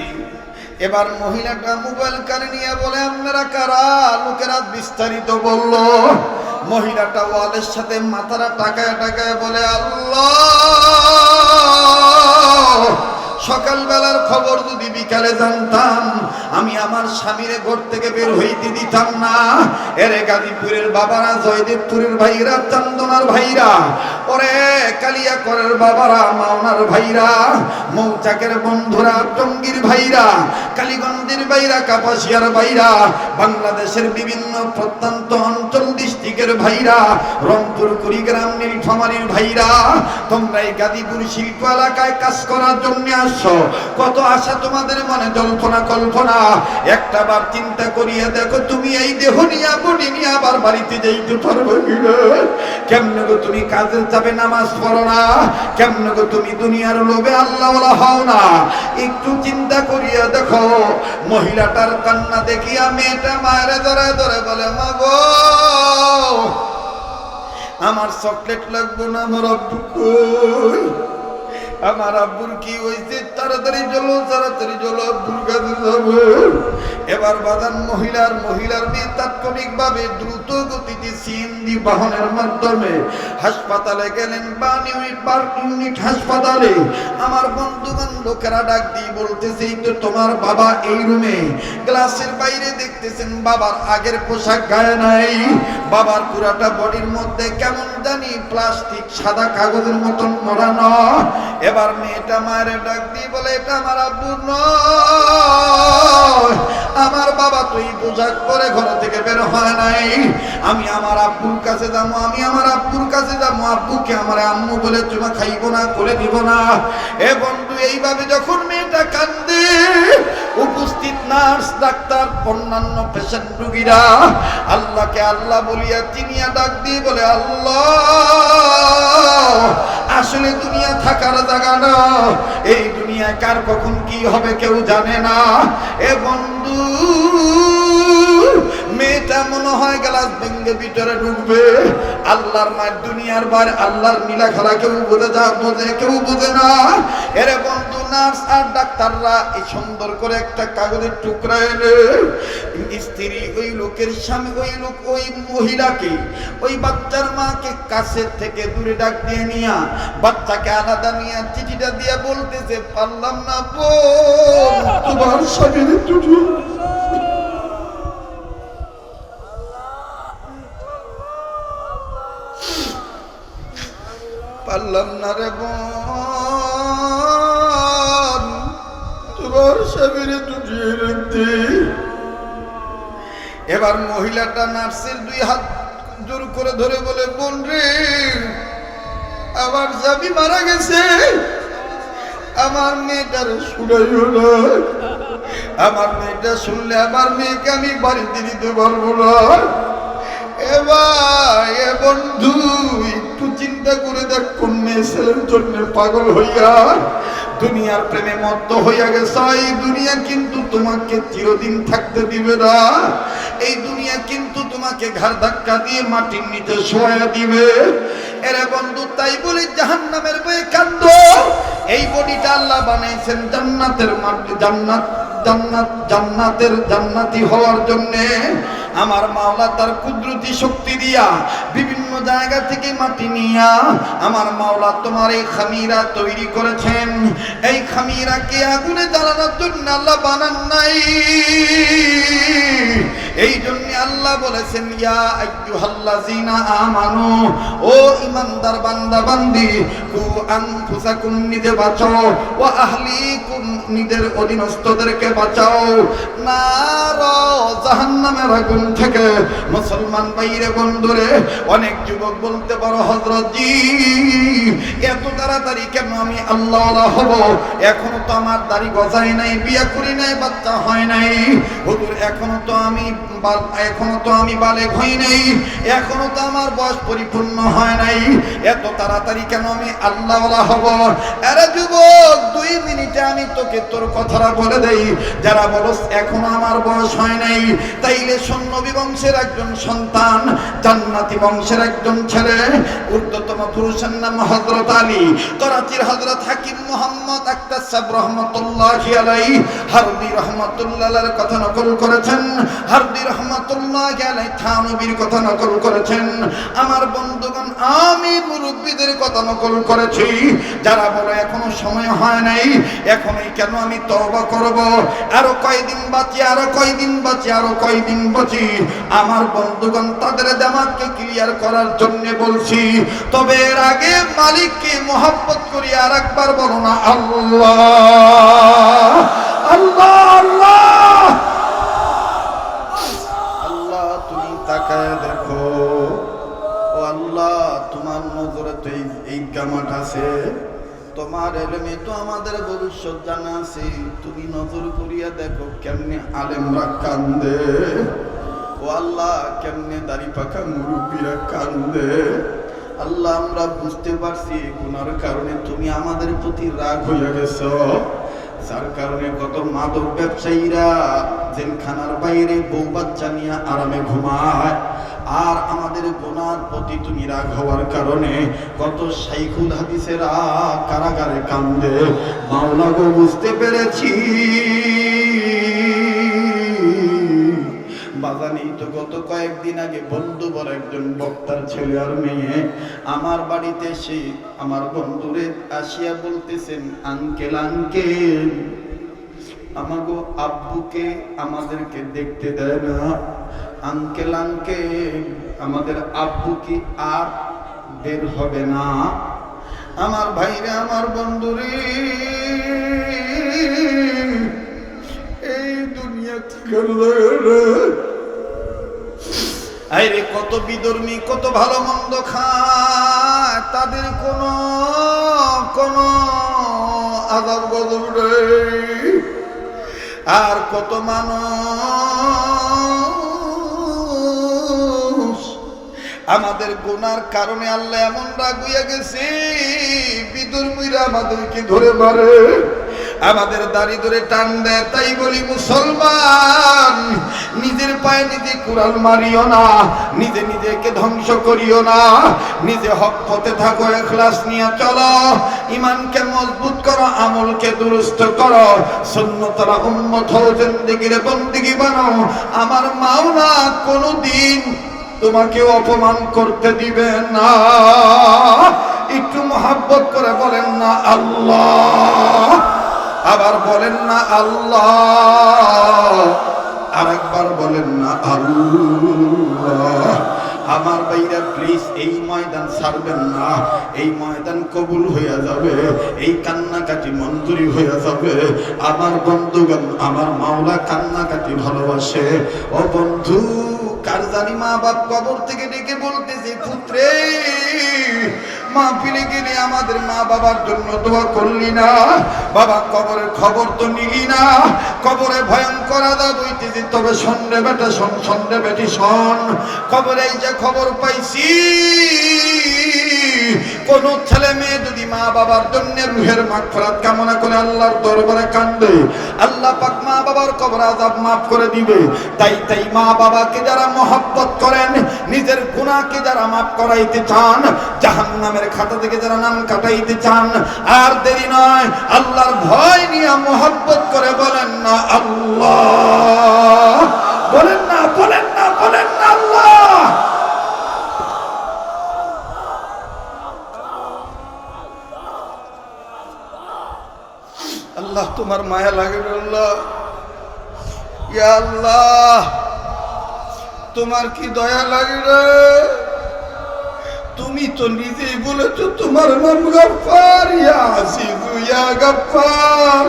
এবার মহিলাটা মোবাইল কানে নিয়ে বলে আপনারা কারা, লোকেরা বিস্তারিত বলল। মহিলাটা ওয়ালের সাথে মাথাটা টাকায় টাকায় বলে আল্লাহ, সকালবেলার খবর যদি বিকালে জানতাম আমি আমার স্বামীরে ঘর থেকে বের হইতে দিতাম না। এরে গাজীপুরের বাবারা, জয়দেবপুরের ভাইরা, চন্দনার ভাইরা, ওরে কালিয়াকরের বাবারা, মাওনার ভাইরা, মৌচাকের বন্ধুরা, টঙ্গীর ভাইরা, কালীগঞ্জের ভাইরা, কাপাসিয়ার ভাইরা, বাংলাদেশের বিভিন্ন প্রত্যন্ত অঞ্চল ডিস্ট্রিক্টের ভাইরা, রংপুর, কুড়িগ্রাম, নীলফামারীর ভাইরা, তোমরা এই গাজীপুর শিল্প এলাকায় কাজ করার জন্য আসছো। কত আশা তোমাদের মনে, জল্পনা কল্পনা। একটা বার চিন্তা করিয়া দেখো তুমি এই দেহ নিয়ে বডি নিয়ে আবার বাড়িতে যাইতে পারবে কিনা? কেমনে গো তুমি কাজের চাপে নামাজ পড়ো না? কেমনে গো তুমি দুনিয়ার লোভে আল্লাহওয়ালা হও না? একটু চিন্তা করিয়া দেখো। মহিলাটার কান্না দেখিয়া মেয়েটা মায়ের ধরে ধরে বলে মা গো আমার চকলেট লাগবো না, আমার আব্বু কই, আমার আব্বুর কি হয়েছে, তাড়াতাড়ি চলো তাড়াতাড়ি চলো, আব্বুর কাছে যাবো। এবার বাদান মহিলার মেয়ে তাৎক্ষণিক ভাবে দ্রুত গতিতে সিএনজি বাহনের মাধ্যমে হাসপাতালে গেলেন, ইউনিট হাসপাতালে। আমার বন্ধুগণ লোকেরা ডাক দিয়ে বলতেছে তো তোমার বাবা এই রুমে। গ্লাসের বাইরে দেখতেছেন বাবার আগের পোশাক গায়ে নাই, বাবার পুরাটা বডির মধ্যে কেমন জানি প্লাস্টিক সাদা কাগজের মতন মোড়ানো। এবার মেয়েটা মায়ের ডাক দিয়ে বলে, এটা আমার আব্বু নয়, আমার বাবা তুই পোশাক পরে ঘর থেকে বের হয় নাই, আমি আমার আব্বুর কাছে যাবো, আমি আমার আব্বুর কাছে যাবো, আব্বুকে আমার আম্মু বলে চুমা খাইব না, করে দিব না। এ বন্ধু, এইভাবে যখন মেয়েটা কান্দে, উপস্থিত নার্স, ডাক্তার, অন্যান্য পেশেন্ট রোগীরা আল্লাহকে আল্লাহ বলিয়া চিনিয়া ডাক দিয়ে বলে, আল্লাহ, আসলে দুনিয়া থাকার জায়গা না, এই দুনিয়ায় কার কখন কি হবে কেউ জানে না। এ বন্ধু, মেয়েটা মনে হয় গ্লাস ভেঙে ভিতরে ঢুকবে। আল্লাহর মায়ের দুনিয়ার বার, আল্লাহর নীলা খেলা কেউ বোঝে, কেউ বোঝে না। এরে বন্ধু, নার্স আর ডাক্তাররা এই সুন্দর করে একটা কাগজের টুকরা এনে স্ত্রী ওই লোকের স্বামী, ওই লোক ওই মহিলাকে, ওই বাচ্চার মাকে কাছে থেকে দূরে ডাক দিয়ে নিয়া বাচ্চাকে আলাদা নিয়ে চিঠিটা দিয়ে বলতেছে, পারলাম না বোন, তোমার স্বামীর টুটি পারলাম না রে বোন, তোমার স্বামীর টুটিয়ে রাখতে। এবার মহিলাটা নার্সের দুই হাত জোর করে ধরে বলে, বোন রে, আমার স্বামী মারা গেছে, আমার মেয়েটার শুনাইও না, আমার মেয়েটা শুনলে আমার মেয়েকে আমি বাড়িতে দিতে পারবো না। এবার এ বন্ধু, একটু চিন্তা করে দেখ, কোন মেয়ে ছেলের জন্য পাগল হইয়া দুনিয়ার প্রেমে মত্ত হইয়া গেছে। এই দুনিয়া কিন্তু তোমাকে চিরদিন থাকতে দিবে না, এই দুনিয়া কিন্তু তোমাকে ঘাড় ধাক্কা দিয়ে মাটির নিচে শোয়া দিবে। এরে বন্ধু, তাই বলে জাহান্নামের বয়ে কান্দো। এই বডিটা আল্লাহ বানাইছেন জান্নাতের মাটি, জান্নাতের জান্নাতি হওয়ার জন্যে। আমার মাওলা তার কুদরতি শক্তি দিয়া বিভিন্ন জায়গা থেকে মাটি নিয়া আমার মাওলা তোমার এই খামিরা তৈরি করেছেন। এই খামিরাকে আগুনে জ্বালানোর জন্য আল্লাহ বানান নাই। এই জন্য আল্লাহ বলেছেন, ইয়া আইয়ুহাল্লাযীনা আমানু, ও ঈমানদার বান্দা বান্দি, কু আনফুসাকুম, নিজে বাঁচাও, ওয়া আহলিকুম, নিজের অধীনস্থদেরকে বাঁচাও, নার, জাহান্নামের আগুন থেকে। মুসলমান ভাইরে বন্ধুরে, অনেক যুবক বলতে পারো, হযরত জি এত তাড়াতাড়ি কেন আমি আল্লাহওয়ালা হব? এখনো তো আমার দাড়ি গজায় নাই, বিয়ে করি নাই, বাচ্চা হয় নাই। হুজুর, এখনো তো আমি বালেগ হই নাই, এখনো তো আমার বয়স পরিপূর্ণ হয় নাই, এত তাড়াতাড়ি কেন আমি আল্লাহওয়ালা হব? আরে যুবক, 2 মিনিটে আমি তোকে তোর কথাটা বলে দেই। যারা বলস এখনো আমার বয়স হয় নাই, তাইলে শোন, নবী বংশের একজন সন্তান, জান্নাতি বংশের একজন ছেলে, ঊর্ধ্বতম পুরুষের নাম হযরত আলী। করাচির হযরত হাকিম মুহাম্মদ আক্তার সাহেব রহমাতুল্লাহি আলাইহি হারবি রহমাতুল্লাহর কথা নকল করেছেন, হারবি রহমাতুল্লাহি আলাইহি থানবীর কথা নকল করেছেন। আমার বন্ধুগণ, আমি মুরব্বিদের কথা নকল করেছি। যারা বলে এখনো সময় হয় নাই, এখনই কেন আমি তওবা করব, আরো কয়দিন বাঁচি, আরো কয়দিন বাঁচি, আরো কয়দিন বাঁচি, আমার বন্ধুগণ, তাদের দিমাগকে ক্লিয়ার করার জন্য বলছি। তবে এর আগে মালিককে মহব্বত করি, আর একবার বলো না, আল্লাহ আল্লাহ আল্লাহ আল্লাহ। তুমি তাকায় দেখো, ও আল্লাহ, তোমার নজরে তো এই গামাট আছে, তোমার এলেমে তো আমাদের ভবিষ্যৎ জানা আছে। তুমি নজর করিয়া দেখো কেমনে আলেমরা কান্দে, ও আল্লাহ, কেমনে দাড়ি পাকা মুরব্বীরা কান্দে। আল্লাহ, আমরা বুঝতে পারছি গুনার কারণে তুমি আমাদের প্রতি রাগ হইয়া গেছ, যার কারণে কত মাদক ব্যবসায়ীরা জেলখানার বাইরে বউ বাচ্চা নিয়ে আরামে ঘুমায়। আর আমাদের গুনার প্রতি তুমি রাগ হওয়ার কারণে কত শাইখুল হাদিসেরা কারাগারে কান্দে। মাওলা গো, বুঝতে পেরেছি। বাজানি তো গত কয়েকদিন আগে বন্ধুবর একজন বক্তার ছেলে আর মেয়ে আমার বাড়িতে এসে আমার বন্ধুরে আসিয়া বলতেছেন, আঙ্কেল আঙ্কেল, আমাগো আব্বুকে আমাদেরকে দেখতে দেয় না, আঙ্কেল আঙ্কেল, আমাদের আব্বু কি আর বের হবে না? আমার ভাইরে, আমার বন্ধুরে, এই দুনিয়া থেকে আরে কত বিধর্মী, কত ভালো মন্দ খায়, তাদের কোনো আযাব গজব নেই। আর কত মানুষ আমাদের গুনার কারণে আল্লাহ এমন রাগ হইয়া গেছে, বিধর্মীরা আমাদেরকে ধরে মারে, আমাদের দাড়ি ধরে টান দেয়। তাই বলি মুসলমান, নিজের পায়ে নিজে কুড়াল মারিও না, নিজে নিজেকে ধ্বংস করিও না, নিজে হক পথে থাকো, ইখলাস নিয়ে চলো, ঈমানকে মজবুত করো, আমলকে দুরুস্ত করো, সুন্নতের উম্মত হও, জিন্দেগির বন্দেগী বানাও। আমার মাওলা কোনদিন তোমাকে অপমান করতে দিবে না। একটু মহব্বত করে বলেন না আল্লাহ, আবার বলেন না আল্লাহ, আরেকবার বলেন না আল্লাহ। আমার ভাইরা প্লিজ এই ময়দান ছাড়বেন না, এই ময়দান কবুল হইয়া যাবে, এই কান্নাকাটি মঞ্জুরি হইয়া যাবে। আমার বন্ধুগণ, আমার মাওলা কান্নাকাটি ভালোবাসে। ও বন্ধু, কার জানি মা বাপ কবর থেকে ডেকে বলতেছে, পুত্রে মাহফিলে গেলে আমাদের মা বাবার জন্য দোয়া করলি না, বাবা কবরের খবর তো নিলি না, কবরে ভয়ঙ্কর আযাব হইতেছে। তবে শোন রে বেটা, শোন, শোন রে বেটি, শোন, কবরে এই যে খবর পাইছি, কোন ছেলে মেয়ে যদি মা বাবার জন্য রুহের মাগফিরাত কামনা করে আল্লাহর দরবারে কান্দে, আল্লাহ পাক মা বাবার কবর আযাব মাফ করে দিবে। তাই মা বাবাকে যারা মহব্বত করেন, নিজের গুনাহকে যারা মাফ করাইতে চান, জাহান্নামের খাতা থেকে যারা নাম কাটাইতে চান, আর দেরি নয়, আল্লাহর ভয় নিয়ে মহব্বত করে বলেন না আল্লাহ, বলেন না, বলেন না, বলেন না আল্লাহ। আল্লাহ তোমার মায়া লাগে, আল্লাহ, ইয়া আল্লাহ তোমার কি দয়া লাগে রে? তুমি তো নিজেই বলেছো তোমার নাম গফফার, ইয়া আজিজু ইয়া গফফার,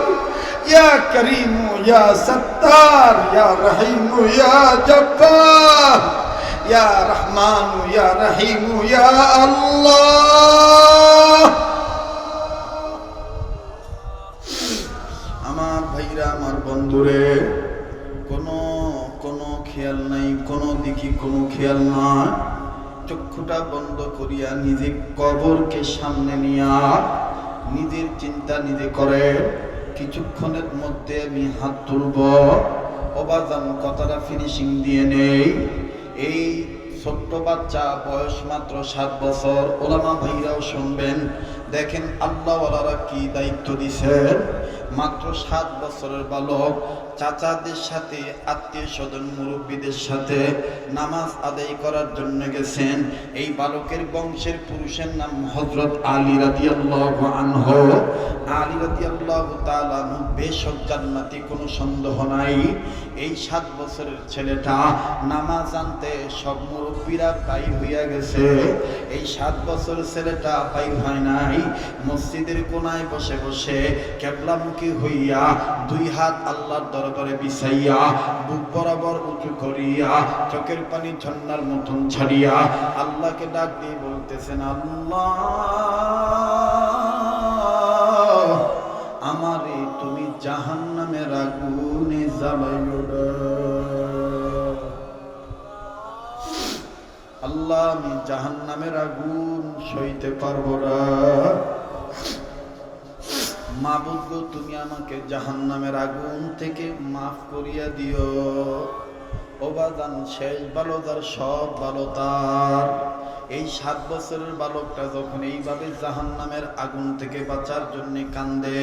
ইয়া করিমু ইয়া সত্তার, ইয়া রহিমু ইয়া জব্বার, ইয়া রহমানু ইয়া রহিমু ইয়া আল্লাহ। আমার ভাইরা, আমার বন্ধুরে, কোনো খেয়াল নাই, কোনো দিকে কোনো খেয়াল নাই। চক্ষুটা বন্ধ করিয়া নিজে কবরকে সামনে নিয়া নিজের চিন্তা নিজে করে। কিছুক্ষণের মধ্যে আমি হাত তুলব, অবাজান কথাটা ফিনিশিং দিয়ে নেই। এই ছোট্ট বাচ্চা, বয়স মাত্র 7 বছর, ওলামা ভাইরাও শুনবেন। দেখেন আল্লাহওয়ালারা কি দায়িত্ব দিছেন। মাত্র 7 বছরের বালক চাচাদের সাথে, আত্মীয় স্বজন, মুরব্বীদের সাথে নামাজ আদায় করার জন্য গেছেন। এই বালকের বংশের পুরুষের নাম হযরত আলী রাদিয়াল্লাহু আনহু। আলী রাদিয়াল্লাহু তাআলা আনহু বেশক জান্নাতি, কোনো সন্দেহ নাই। এই 7 বছরের ছেলেটা নামাজ আনতে সব মুরব্বীরা পাই হইয়া গেছে, এই 7 বছরের ছেলেটা পাই হয় নাই। মসজিদের কোনায় বসে বসে কিবলামুখী হইয়া 2 হাত আল্লাহর দরবারে বিছাইয়া, বুক বরাবর উঁচু করিয়া, চোখের পানি ঝর্ণার মতন ছাড়িয়া আল্লাহকে ডাক দিয়ে বলতেছেন, আল্লাহ আমারে তুমি জাহান্নামের আগুনে জ্বালাইও না। আল্লাহ আমি জাহান্নামের আগুন সইতে পারবো না। মাবুদ গো, তুমি আমাকে জাহান্নামের আগুন থেকে মাফ করিয়া দিও। ওবাদান শেষ ভালো যার, সব ভালো তার। এই 7 বছরের বালকটা যখন এইভাবে জাহান্নামের আগুন থেকে বাঁচার জন্য কান্দে,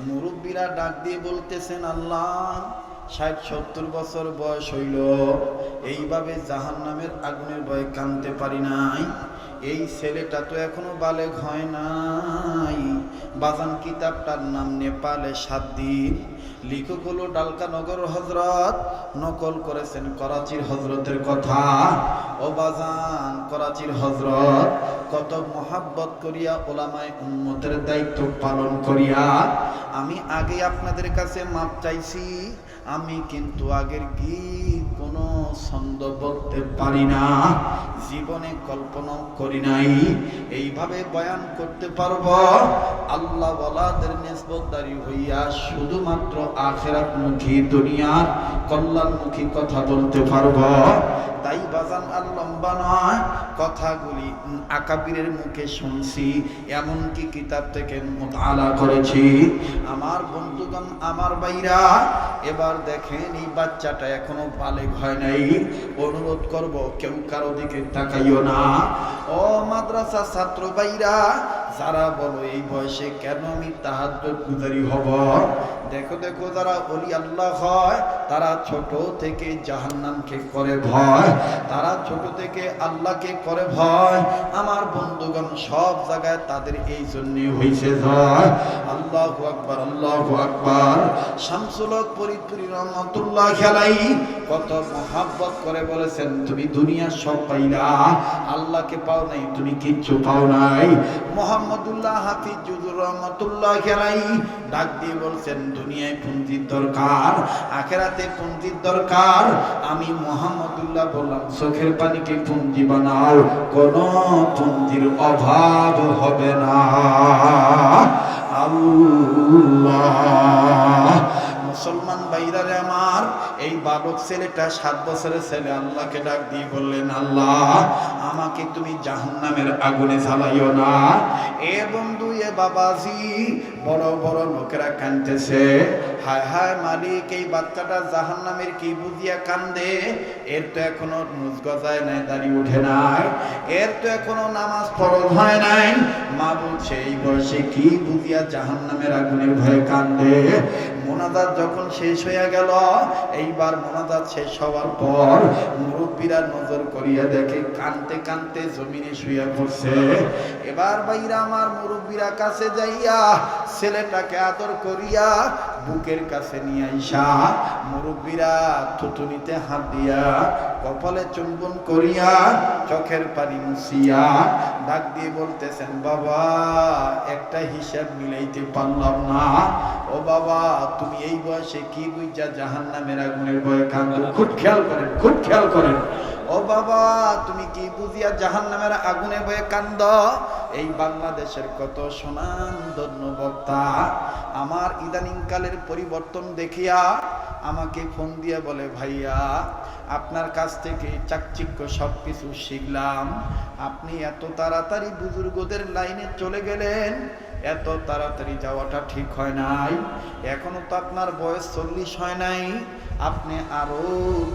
মুরব্বীরা ডাক দিয়ে বলতেছেন, আল্লাহ 60-70 বছর বয়স হইল, এইভাবে জাহান্নামের আগুনের ভয়ে কাঁদতে পারি নাই। এই ছেলেটা তো এখনো বালেগ হয় নাই। বাজান কিতাবটার নাম নেপালে 7 দিন, লিখক হলো ডালকানগর হযরত, নকল করেছেন করাচির হযরতের কথা। ও বাজান, করাচির হযরত কত মহাব্বত করিয়া ওলামায়ে উম্মতের দায়িত্ব পালন করিয়া আমি আগে আপনাদের কাছে মাপ চাইছি। আমি কিন্তু আগের গীত কোনো ছন্দ বলতে পারি না, জীবনে কল্পনা করি নাই এইভাবে বয়ান করতে পারবো। আল্লাহ ওয়ালাদের নিসবতদারি হইয়া শুধুমাত্র আখিরাতমুখী, দুনিয়ার কল্যাণমুখী কথা বলতে পারবো। তাই বাজান আর লম্বা নয়, কথাগুলি আকাবিরের মুখে শুনছি, এমনকি কিতাব থেকে মুতালা করেছি। আমার বন্ধুগণ, আমার ভাইরা, এবার দেখেন এই বাচ্চাটা এখনো বালেগ হয় নাই। অনুরোধ করব কেউ কারো দিকে তাকাইও না। ও মাদ্রাসা ছাত্র ভাইরা, যারা বলো এই বয়সে কেন আমি তাহাজ্জুদ গুজারি হব, দেখো দেখো যারা ওলি আল্লাহ হয় তারা ছোট থেকে জাহান্নামকে করে ভয়, তারা ছোট থেকে আল্লাহকে করে ভয়। আমার বন্ধুগণ, সব জায়গায় তাদের এই জন্যই হয়েছে জয়। আল্লাহু আকবার, আল্লাহু আকবার। শামসুল হক ফরিদপুরি রহমাতুল্লাহ আলাইহি কত মহাব্বত করে বলেছেন, তুমি দুনিয়ার সব পাইলা, আল্লাহকে পাও নাই, তুমি কিচ্ছু পাও নাই। মোহাম্মদুল্লাহ হাফিজ জুজুর রহমাতুল্লাহ আলাইহি ডাক দিয়ে বলছেন, দুনিয়ায় পুঁজির দরকার, আখিরাতে পুঁজির দরকার। আমি মোহাম্মদুল্লাহ বললাম, চোখের পানিকে পুঁজি বানাও, কোনো পুঁজির অভাব হবে না। আল্লাহ। মুসলমান ভাইরারে আমার, এই বালক ছেলেটা 7 বছরের ছেলে আল্লাহকে ডাক দিয়ে বললেন, আল্লাহ আমাকে তুমি জাহান্নামের আগুনে জ্বালাইও না। এ বন্ধু, এ বাবাজি, বড় বড় লোকেরা কাঁদতেছে, হায় হায় মালিক, এই বাচ্চাটা জাহান্নামের কি বুঝিয়া কান্দে? এর তো এখনো নুজ গজায় নাই, দাড়ি উঠে নাই, এর তো এখনো নামাজ ফরজ হয় নাই। মা বলছে, এই বয়সে কি বুঝিয়া জাহান্নামের আগুনের ভয়ে কান্দে? মোনাজাত যখন শেষ হয়ে গেল, এইবার মোনাজাত শেষ হওয়ার পর মুরব্বীরা নজর করিয়া দেখে কানতে কানতে জমিনে শুয়ে পড়ছে। এবার বাইরা আমার মুরব্বীরা কাছে যাইয়া ছেলেটাকে আদর করিয়া বুকের কাছে নিয়ে আইসা মুরব্বীরা থুতুনিতে হাত দিয়া কপালে চুম্বন করিয়া চোখের পানি মুছিয়া ডাক দিয়ে বলতেছেন, বাবা একটা হিসাব মিলাইতে পারলাম না। ও বাবা, তুমি এই বয়সে কি বুঝা জাহান্নামের আগুনের ভয়ে কাঁদো? খুব খেয়াল করেন, খুব খেয়াল করেন। ও বাবা, তুমি কি বুঝিয়া জাহান্নামের আগুনে ভয়ে কান্দ? এই বাংলাদেশের কত সুনামধন্য বক্তা আমার ইদানিং কালের পরিবর্তন দেখিয়া আমাকে ফোন দিয়ে বলে, ভাইয়া আপনার কাছ থেকে চাকচিক্য সব কিছু শিখলাম, আপনি এত তাড়াতাড়ি বুজুর্গদের লাইনে চলে গেলেন, এত তাড়াতাড়ি যাওয়াটা ঠিক হয় নাই, এখনো তো আপনার বয়স 40 হয় নাই, আপনি আরো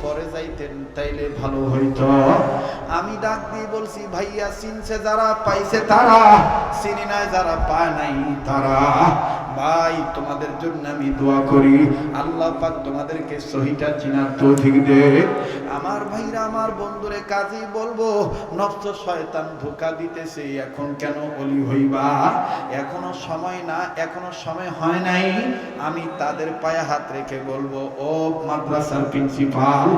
পরে যাইতেন তাইলে ভালো হইতো। আমি ডাক দিয়ে বলছি, ভাইয়া চিনছে যারা পাইছে তারা, চিনি নাই যারা পায় নাই তারা। ভাই, তোমাদের জন্য আমি দোয়া করি, আল্লাহ পাক তোমাদেরকে সহিটা চিনার তৌফিক দে। আমার ভাইরা, আমার বন্ধুরে, কাজী বলবো, নফস শয়তান ধোঁকা দিতেছে, এখন কেন ওলি হইবা? এখনো সময় না, এখনো সময় হয় নাই। আমি তাদের পায়ে হাত রেখে বলবো, ও মাদ্রাসার প্রিন্সিপাল,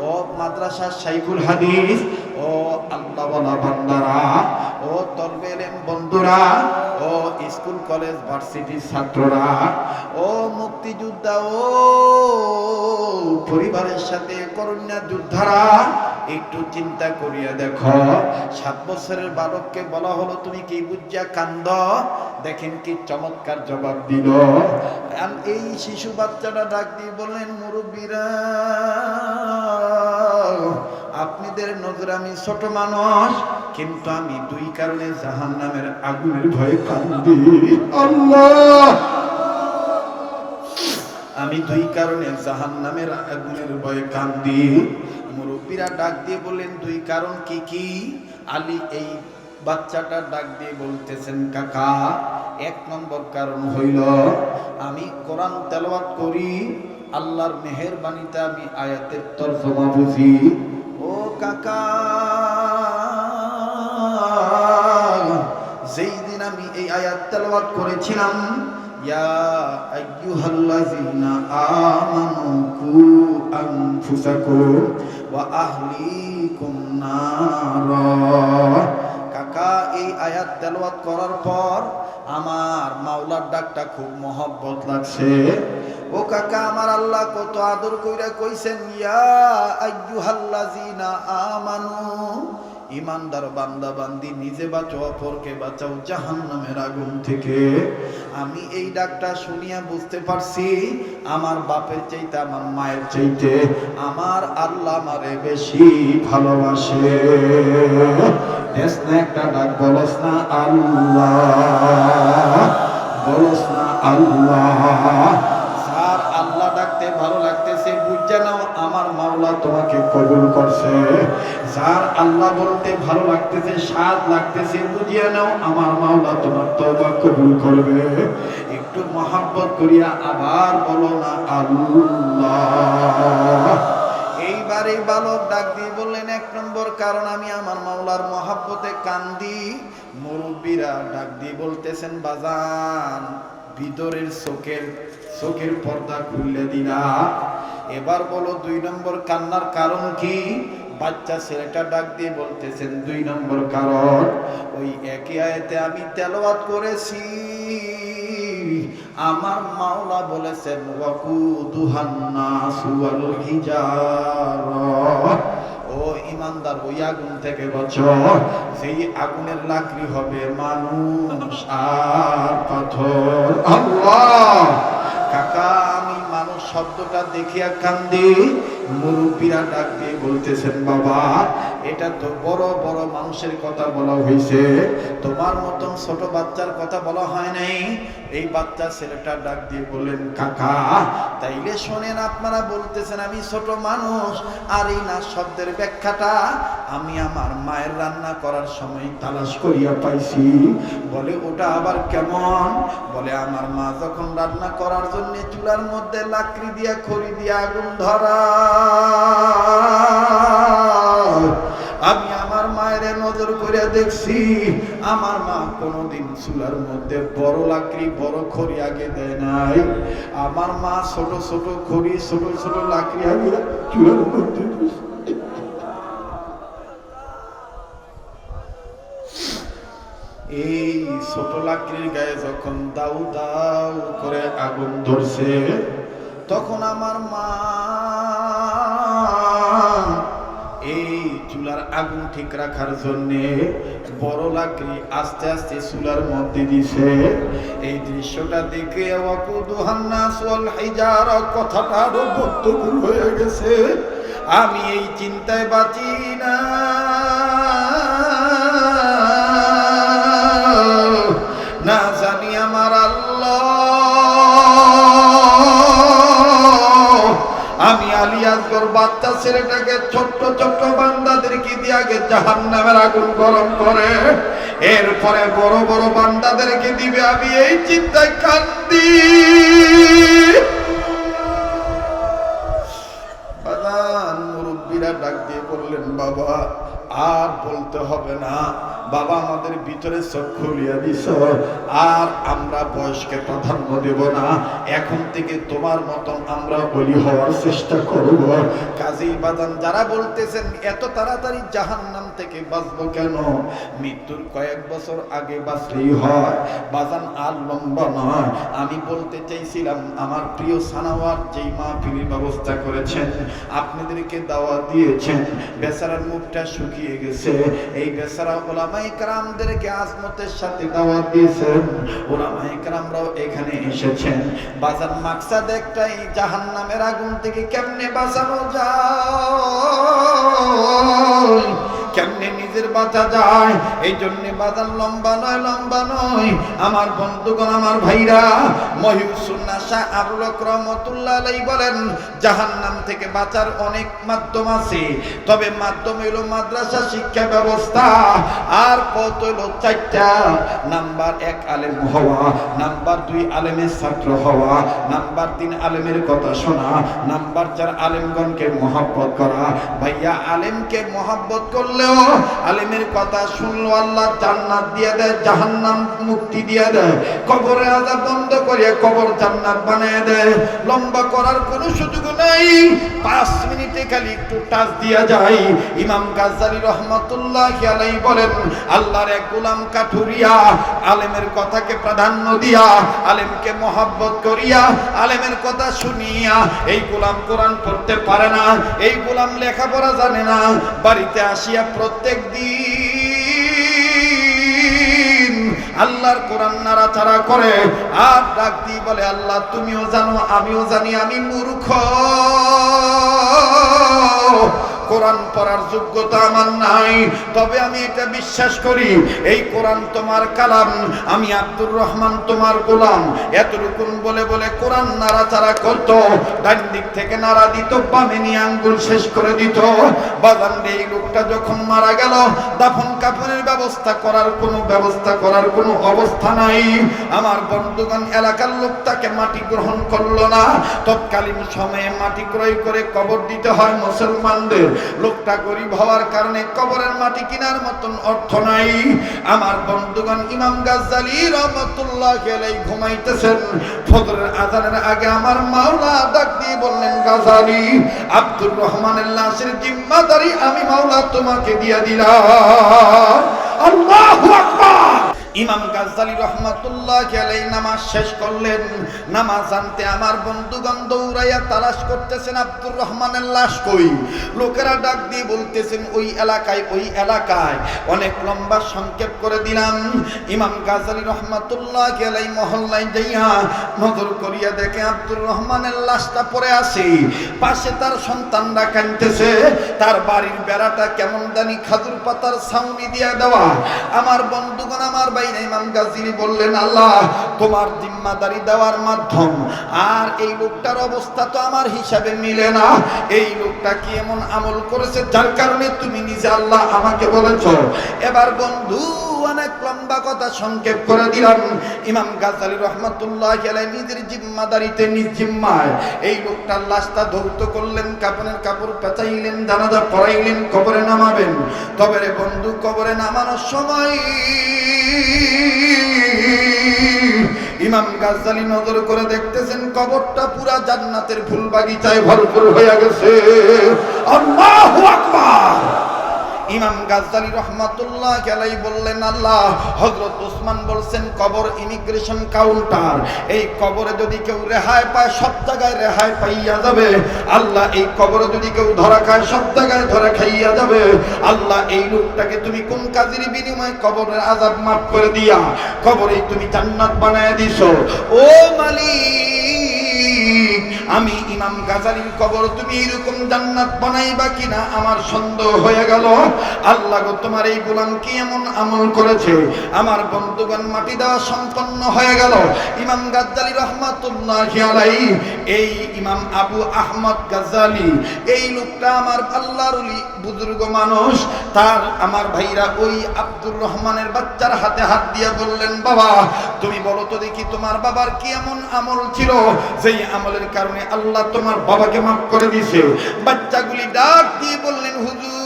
ও মাদ্রাসার শাইখুল হাদিস, ও আল্লাহওয়ালা বান্দারা, ও তলবে ইলম বন্ধুরা, ও স্কুল কলেজ ভার্সিটির ছাত্ররা, ও মুক্তিযোদ্ধা, ও পরিবারের সাথে করুণা যোদ্ধারা, একটু চিন্তা করিয়া দেখো, 7 বছরের বালককে বলা হলো, তুমি কি বুঝিয়া কান্দ? দেখেন কি চমৎকার জবাব দিল। এই শিশু বাচ্চাটা ডাক দিয়ে বললেন, মুরব্বীরা, আপনাদের নজরে আমি ছোট মানুষ, কিন্তু আমি 2 কারণে জাহান্নামের আগুনের ভয়ে কান্দি। আল্লাহ, আমি 2 কারণে জাহান্নামের আগুনের ভয়ে কান্দি। মুরব্বীরা ডাক দিয়ে বললেন, 2 কারণ কি কি? আলী এই বাচ্চাটা ডাক দিয়ে বলতেছেন, কাকা 1 নম্বর কারণ হইল, আমি কোরআন তেলাওয়াত করি, আল্লাহর মেহেরবানিতে আমি আয়াতের তরজমা বুঝি। ও কাকা, যেই দিন আমি এই আয়াত তেলাওয়াত করেছিলাম, ইয়া আইয়ুহাল্লাযীনা আমানু কু আনফুসাকুম ওয়া আহলিকুম নারা। কাকা এই আয়াত তেলাওয়াত করার পর আমার মাওলার ডাকটা খুব মহব্বত লাগছে। ও কাকা, আমার আল্লাহ কত আদর কইরা কইছেন ইয়া আইয়ুহাল্লাযীনা আমানু, ইমানদার বান্দা বান্দি নিজে বাঁচো অপরকে বাঁচাও জাহান্নামের আগুন থেকে। আমি এই ডাকটা শুনিয়া বুঝতে পারছি আমার বাপের চাইতে আমার মায়ের চাইতে আমার আল্লাহ আমারে বেশি ভালোবাসে। একটা ডাক বলস না আল্লাহ, বলস না আল্লাহ। স্যার আল্লাহ ডাকতে ভালো লাগতেছে বুঝে নাও আমার মাওলা তোমাকে কবুল করছে। স্যার আল্লাহ বলতে ভালো লাগতেছে স্বাদ লাগতেছে বুঝিয়ে নাও আমার মাওলা তোমার তওবা কবুল করবে। একটু মহব্বত করিয়া আবার বলো না আল্লাহ। এইবার এই বালক ডাক দিয়ে বললেন এক নম্বর কারণ আমি আমার মাওলার মহব্বতে কান্দি। মুরব্বীরা ডাক দিয়ে বলতেছেন বাজান ভিতরের চোখের পর্দা খুলে দিনা। এবার বলো 2 নম্বর কান্নার কারণ কি? বাচ্চা ছেলেটা ডাক দিয়ে বলতেছেন 2 নম্বর কারণ ওই একই আয়াতে আমি তেলাওয়াত করেছি আমার মাওলা বলেছেন ওয়াকুদুহান নাসু ওয়াল হিজারা। ও ইমানদার ওই আগুন থেকে বাঁচো যেই আগুনের লাকড়ি হবে মানুষ আর পাথর। আল্লাহ কাকা আমি মানুষ শব্দটা দেখিয়া কান্দি। মুরব্বীরা ডাক দিয়ে বলতেছেন বাবা এটা তো বড় বড় মানুষের কথা বলা হয়েছে, তোমার মতন ছোট বাচ্চার কথা বলা হয় নাই। এই বাচ্চা ছেলেটা ডাক দিয়ে বললেন কাকা তাইলে শোনেন আপনারা বলতেছেন আমি ছোট মানুষ, আর এই না শব্দের ব্যাখ্যাটা আমি আমার মায়ের রান্না করার সময় তালাশ করিয়া পাইছি। বলে ওটা আবার কেমন? বলে আমার মা যখন রান্না করার জন্য চুলার মধ্যে লাকড়ি দিয়া খড়ি দিয়া আগুন ধরা, আমি আমার মায়ের নজর করে দেখছি আমার মা কোনোদিন চুলার মধ্যে বড় লাকড়ি বড় খড়ি আগে দেয় নাই। আমার মা ছোট ছোট খড়ি ছোট ছোট লাকড়ি আগে চুলার মধ্যে। এই ছোট লাকড়ির গায়ে যখন দাউ দাউ করে আগুন ধরছে তখন আমার মা এই চুলার আগুন ঠিক রাখার জন্য বড় লাকড়ি আস্তে আস্তে চুলার মধ্যে দিছে। এই দৃশ্যটা দেখে ওয়াকুদুহান নাস ওয়াল হিজারা কথাটা আরো বক্তব্য হয়ে গেছে। আমি এই চিন্তায় বাঁচি না, না জানি আমার আল্লাহ আমি আলী আসগর বাচ্চা ছেলেটাকে ছোট্ট ছোট্ট বান্দাদেরকে দিয়ে আগে জাহান্নামের আগুন গরম করে এরপরে বড় বড় বান্দাদেরকে দিবে। আমি এই চিন্তায় কান্দি। মুরব্বীরা ডাক দিয়ে বললেন বাবা আর বলতে হবে না, বাবা আমাদের ভিতরে চোখ খুলিয়া দিছ, আর আমরা বয়সকে প্রাধান্য দেব না, এখন থেকে তোমার মতন আমরা বলি হওয়ার চেষ্টা করব। কাজেই বাজান যারা বলতেছেন এত তাড়াতাড়ি জাহান্নাম থেকে বাঁচবো কেন, মৃত্যুর কয়েক বছর আগে বাঁচলেই হয় বাজান, আর লম্বা নয়। আমি বলতে চাইছিলাম আমার প্রিয় সানাওয়ার যেই মাহফিলের ব্যবস্থা করেছেন আপনাদেরকে দাওয়াত দিয়েছেন, বেচারার মুখটা শুকিয়ে গেছে, এই বেচারা ওলামায়ে কেরামদেরকে আজমতের সাথে দাওয়াত দিয়েছেন, ওলামায়ে কেরামরাও এখানে এসেছেন। বাজার মাকসাদ একটাই, জাহান্নামের আগুন থেকে কেমনে বাঁচানো যায়, কেমনে নিজের বাঁচা যায়। এই জন্য বাজার লম্বা নয়, লম্বা নয় আমার বন্ধুগণ, আমার ভাইরা, মহিউসুন্নাহ শাহ আবুল হক রহমাতুল্লাহ আলাইহি বলেন জাহান্নাম থেকে বাঁচার অনেক মাধ্যম আছে, তবে মাধ্যম হলো মাদ্রাসা শিক্ষা ব্যবস্থা। আর পথ হলো চারটা। নাম্বার 1 আলেম হওয়া, নাম্বার 2 আলেমের ছাত্র হওয়া, নাম্বার 3 আলেমের কথা শোনা, নাম্বার 4 আলেমগণকে মহব্বত করা। ভাইয়া আলেমকে মহব্বত করলেও, আলেমের কথা শুনলেও আল্লাহ জান্নাত দিয়ে দেয়, জাহান্নাম মুক্তি দিয়ে দেয়। কবরে আযাব বন্ধ করে কবর জান্নাত বানিয়ে দেয়। লম্বা করার কোনো সুযোগ নাই, 5 মিনিটে খালি একটু টাচ দিয়া যায়। ইমাম গাজ্জালী রহমাতুল্লাহি আলাইহি বলেন আল্লাহর এক গোলাম কাঠুরিয়া আলেমের কথাকে প্রাধান্য দিয়া, আলেমকে মহব্বত করিয়া, আলেমের কথা শুনিয়া এই গোলাম কোরআন পড়তে পারে না, এই গোলাম লেখাপড়া জানে না, বাড়িতে আসিয়া প্রত্যেক দিন আল্লাহর কোরআন নাড়াচাড়া করে আর ডাক দিয়ে বলে আল্লাহ তুমিও জানো আমিও জানি আমি মূর্খ, কোরআন পড়ার যোগ্যতা আমার নাই, তবে আমি এটা বিশ্বাস করি এই কোরআন তোমার কালাম, আমি আব্দুর রহমান তোমার গোলাম। এতটুকু বলে বলে কোরআন নাড়াচাড়া করতো, ডান দিক থেকে নাড়া দিত, বামে নিয়ে আঙ্গুল শেষ করে দিত। বাগান এই লোকটা যখন মারা গেল, দাফন কাফনের ব্যবস্থা করার কোনো অবস্থা নাই। আমার বন্ধুগণ, এলাকার লোক তাকে মাটি গ্রহণ করলো না। তৎকালীন সময়ে মাটি ক্রয় করে কবর দিতে হয় মুসলমানদের। লোকটা গরিব হওয়ার কারণে কবরের মাটি কেনার মতন অর্থ নাই। আমার বন্ধুগণ, ইমাম গাজ্জালী রহমাতুল্লাহি আলাইহি ঘুমাইতেছেন। ফজরের আযানের আগে আমার মাওলা ডাক দিয়ে বললেন গাজ্জালী, আব্দুর রহমানের লাশের জিম্মাদারি আমি মাওলা তোমাকে দিয়ে দিলাম। আল্লাহু আকবার। ইমাম গাজ্জালী রহমাতুল্লাহি আলাইহি নামাজ শেষ করলেন। নামাজ আনতে আমার বন্ধুগণ দৌড়াইয়া তালাশ করতেছেন আব্দুর রহমানের লাশ কই। লোকেরা ডাক দিয়ে বলতেছেন ওই এলাকায়। অনেক লম্বা সংক্ষেপ করে দিলাম। ইমাম গাজ্জালী রহমাতুল্লাহি আলাইহি মহল্লায় যাইয়া নজর করিয়া দেখে আব্দুর রহমানের লাশটা পড়ে আছে, পাশে তার সন্তানরা কাঁদতেছে। তার বাড়ির বেড়াটা কেমন জানি খাজুর পাতার ছাউনি দিয়া দেওয়া। আমার বন্ধুগণ, আমার ইমাম গাজ্জালী বললেন আল্লাহ তোমার জিম্মাদারি দেওয়ার মাধ্যম, আর এই লোকটার অবস্থা তো আমার হিসাবে মিলে না। এই লোকটা কি এমন আমল করেছে যার কারণে তুমি নিজে আল্লাহ আমাকে বলেছো। এবার বন্ধু অনেক লম্বা কথা সংক্ষেপ করে দিলাম। ইমাম গাজ্জালী রহমাতুল্লাহি আলাইহি নিজের জিম্মাদারিতে নিজ জিম্মায় এই লোকটার লাশটা ধৌত করলেন, কাফনের কাপড় পেঁচাইলেন, জানাজা পড়াইলেন, কবরে নামাবেন। তবে রে বন্ধু, কবরে নামানোর সময় ইমাম গাজ্জালী নজর করে দেখতেছেন কবরটা পুরা জান্নাতের ফুল বাগিচায় ভরপুর হয়ে গেছে। আল্লাহু আকবার। ইমাম গাজ্জালী রাহমাতুল্লাহি আলাইহি বললেন আল্লাহ, হযরত ওসমান বলছেন কবর ইমিগ্রেশন কাউন্টার, এই কবরে যদি কেউ রেহাই পায় সব জায়গায় রেহাই পাইয়া যাবে। আল্লাহ এই কবরে যদি কেউ ধরা খায় সব জায়গায় ধরা খাইয়া যাবে। আল্লাহ এই লোকটাকে তুমি কোন কাজের বিনিময়ে কবরের আযাব মাফ করে দিয়া কবরে তুমি জান্নাত বানায় দিছো। ও মালিক, আমি ইমাম গাজ্জালীর কবর তুমি এরকম জান্নাত বানাইবা কিনা আমার সন্দেহ হয়ে গেল। আল্লাহ গো, তোমার এই গোলাম কি এমন আমল করেছে। আমার বন্ধুগণ, মাটি দেওয়া সম্পন্ন হয়ে গেল। ইমাম গাজ্জালী রাহমাতুল্লাহি আলাইহি, এই ইমাম আবু আহমদ গাজ্জালী, এই লোকটা আমার আল্লাহর ওলি বুজুর্গ মানুষ। তার আমার ভাইরা ওই আব্দুর রহমানের বাচ্চার হাতে হাত দিয়ে বললেন বাবা তুমি বলো তো দেখি তোমার বাবার কি এমন আমল ছিল যেই আমলের কারণে আল্লাহ তোমার বাবাকে মাফ করে দিয়েছে। বাচ্চাগুলি ডাক দিয়ে বললেন হুজুর,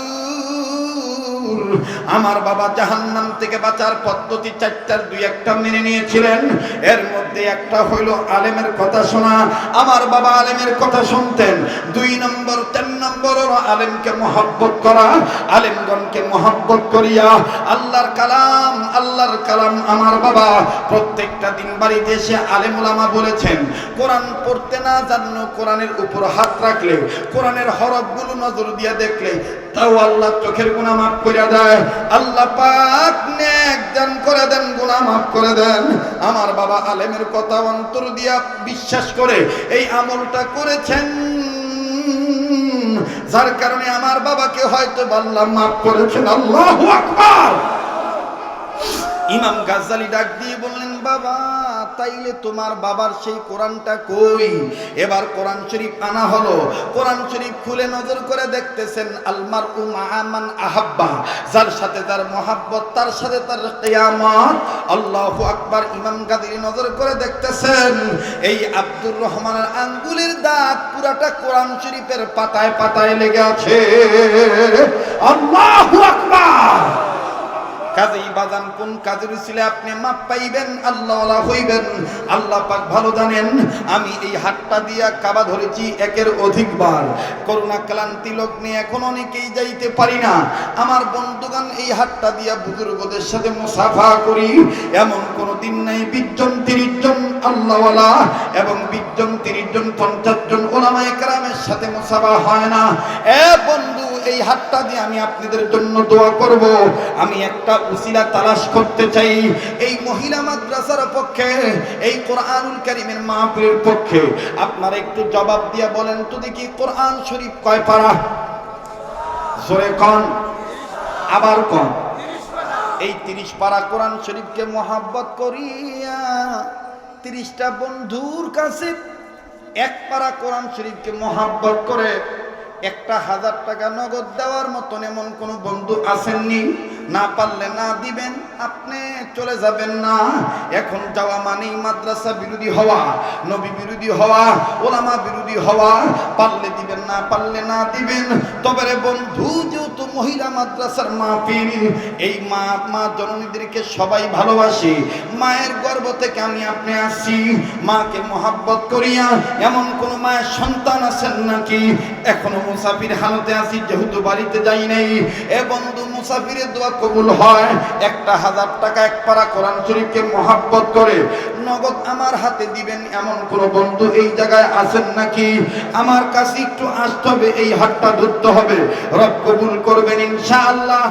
আমার বাবা জাহান্নাম থেকে বাঁচার পদ্ধতি 4টার 2-1টা মেনে নিয়েছিলেন। এর মধ্যে একটা হইল আলেমের কথা শোনা। আমার বাবা আলেমের কথা শুনতেন। 2 নম্বর 3 নম্বর হলো আলেমকে মহব্বত করা। আলেমগণকে মহব্বত করিয়া আল্লাহর কালাম আমার বাবা প্রত্যেকটা দিন বাড়িতে এসে আলেম ওলামা বলেছেন কোরআন পড়তে না জানো কোরআনের উপর হাত রাখলে, কোরআনের হরফগুলো নজর দিয়ে দেখলে তাও আল্লাহ চোখের গুনাহ মাফ করে দেয়। আল্লাহ পাক নেক দান করে দেন, গুনাহ মাফ করে দেন। আমার বাবা আলেমের কথা অন্তর দিয়া বিশ্বাস করে এই আমলটা করেছেন, যার কারণে আমার বাবাকে হয়তো আল্লাহ মাফ করেছেন। আল্লাহু আকবার। ইমাম গাজ্জালী ডাক দিয়ে বললেন বাবা তাইলে তোমার বাবার সেই কোরআনটা কই? এবার কোরআন শরীফ আনা হলো। কোরআন শরীফ খুলে নজর করে দেখতেছেন আলমারউ মাআ মান আহাব্বা, যার সাথে তার মহাব্বত, তার সাথে তার কিয়ামত। আল্লাহু আকবার। ইমাম গাদিরি নজর করে দেখতেছেন এই আব্দুর রহমানের আঙ্গুলের দাগ পুরাটা কোরআন শরীফের পাতায় পাতায় লেগে আছে। আল্লাহু আকবার। কাজেই বাজান কোন কাজের ছিলে আপনি মাপ পাইবেন, আল্লাহওয়ালা হইবেন, আল্লাহ পাক ভালো জানেন। আমি এই হাতটা দিয়া কাবা ধরেছি একের অধিকবার। করোনা ক্লান্তি লগ্নে এখন অনেকেই যাইতে পারি না। আমার বন্ধুগণ এই হাতটা দিয়া বুজুর্গদের সাথে মুসাফা করি। এমন কোন দিন নাই 20 জন 30 জন আল্লাহওয়ালা এবং 20 জন 30 জন 50 জন উলামায়ে কেরামের সাথে মুসাফা হয় না। এ বন্ধু, এই হাতটা দিয়ে আমি আপনাদের জন্য দোয়া করব। আমি একটা উসিলা তালাশ করতে চাই এই মহিলা মাদ্রাসার পক্ষে, এই কোরআনুল কারীমের মাহফিলের পক্ষে। আপনারা একটু জবাব দিয়ে বলেন তো দেখি, কোরআন শরীফ কয় পারা? জোরে কোন, আবার কোন। এই 30 পারা কোরআন শরীফকে মোহাব্বত করিয়া 30টা বন্ধুর কাছে এক পারা কোরআন শরীফকে মোহাব্বত করে 1000 টাকা নগদ দেওয়ার মতন এমন কোন বন্ধু আসেননি? না পারলে না দিবেন, আপনি চলে যাবেন না। এখন যাওয়া মানেই মাদ্রাসা বিরোধী হওয়া, নবী বিরোধী হওয়া, ওলামা বিরোধী হওয়া। পারলে দিবেন, না পারলে না দিবেন। তবে রে বন্ধু, যেহেতু মহিলা মাদ্রাসার মাহফিল, এই মা জননীদেরকে সবাই ভালোবাসে। মায়ের গর্ভ থেকে আমি আপনি আসছি, মাকে মোহাব্বত করিয়া এমন কোন মায়ের সন্তান আছেন নাকি? এখনো মুসাফির হালতে আছি, যেহেতু বাড়িতে যাই নাই। এ বন্ধু, মুসাফিরের দোয়া কবুল হয়। 1000 টাকা এক পারা কোরআন শরীফকে মোহাব্বত করে নগদ আমার হাতে দিবেন এমন কোন বন্ধু এই জায়গায় আছেন নাকি? আমার কাছে একটু আসতে হবে, এই হাতটা ধরতে হবে। রব কবুল করবেন ইনশাআল্লাহ।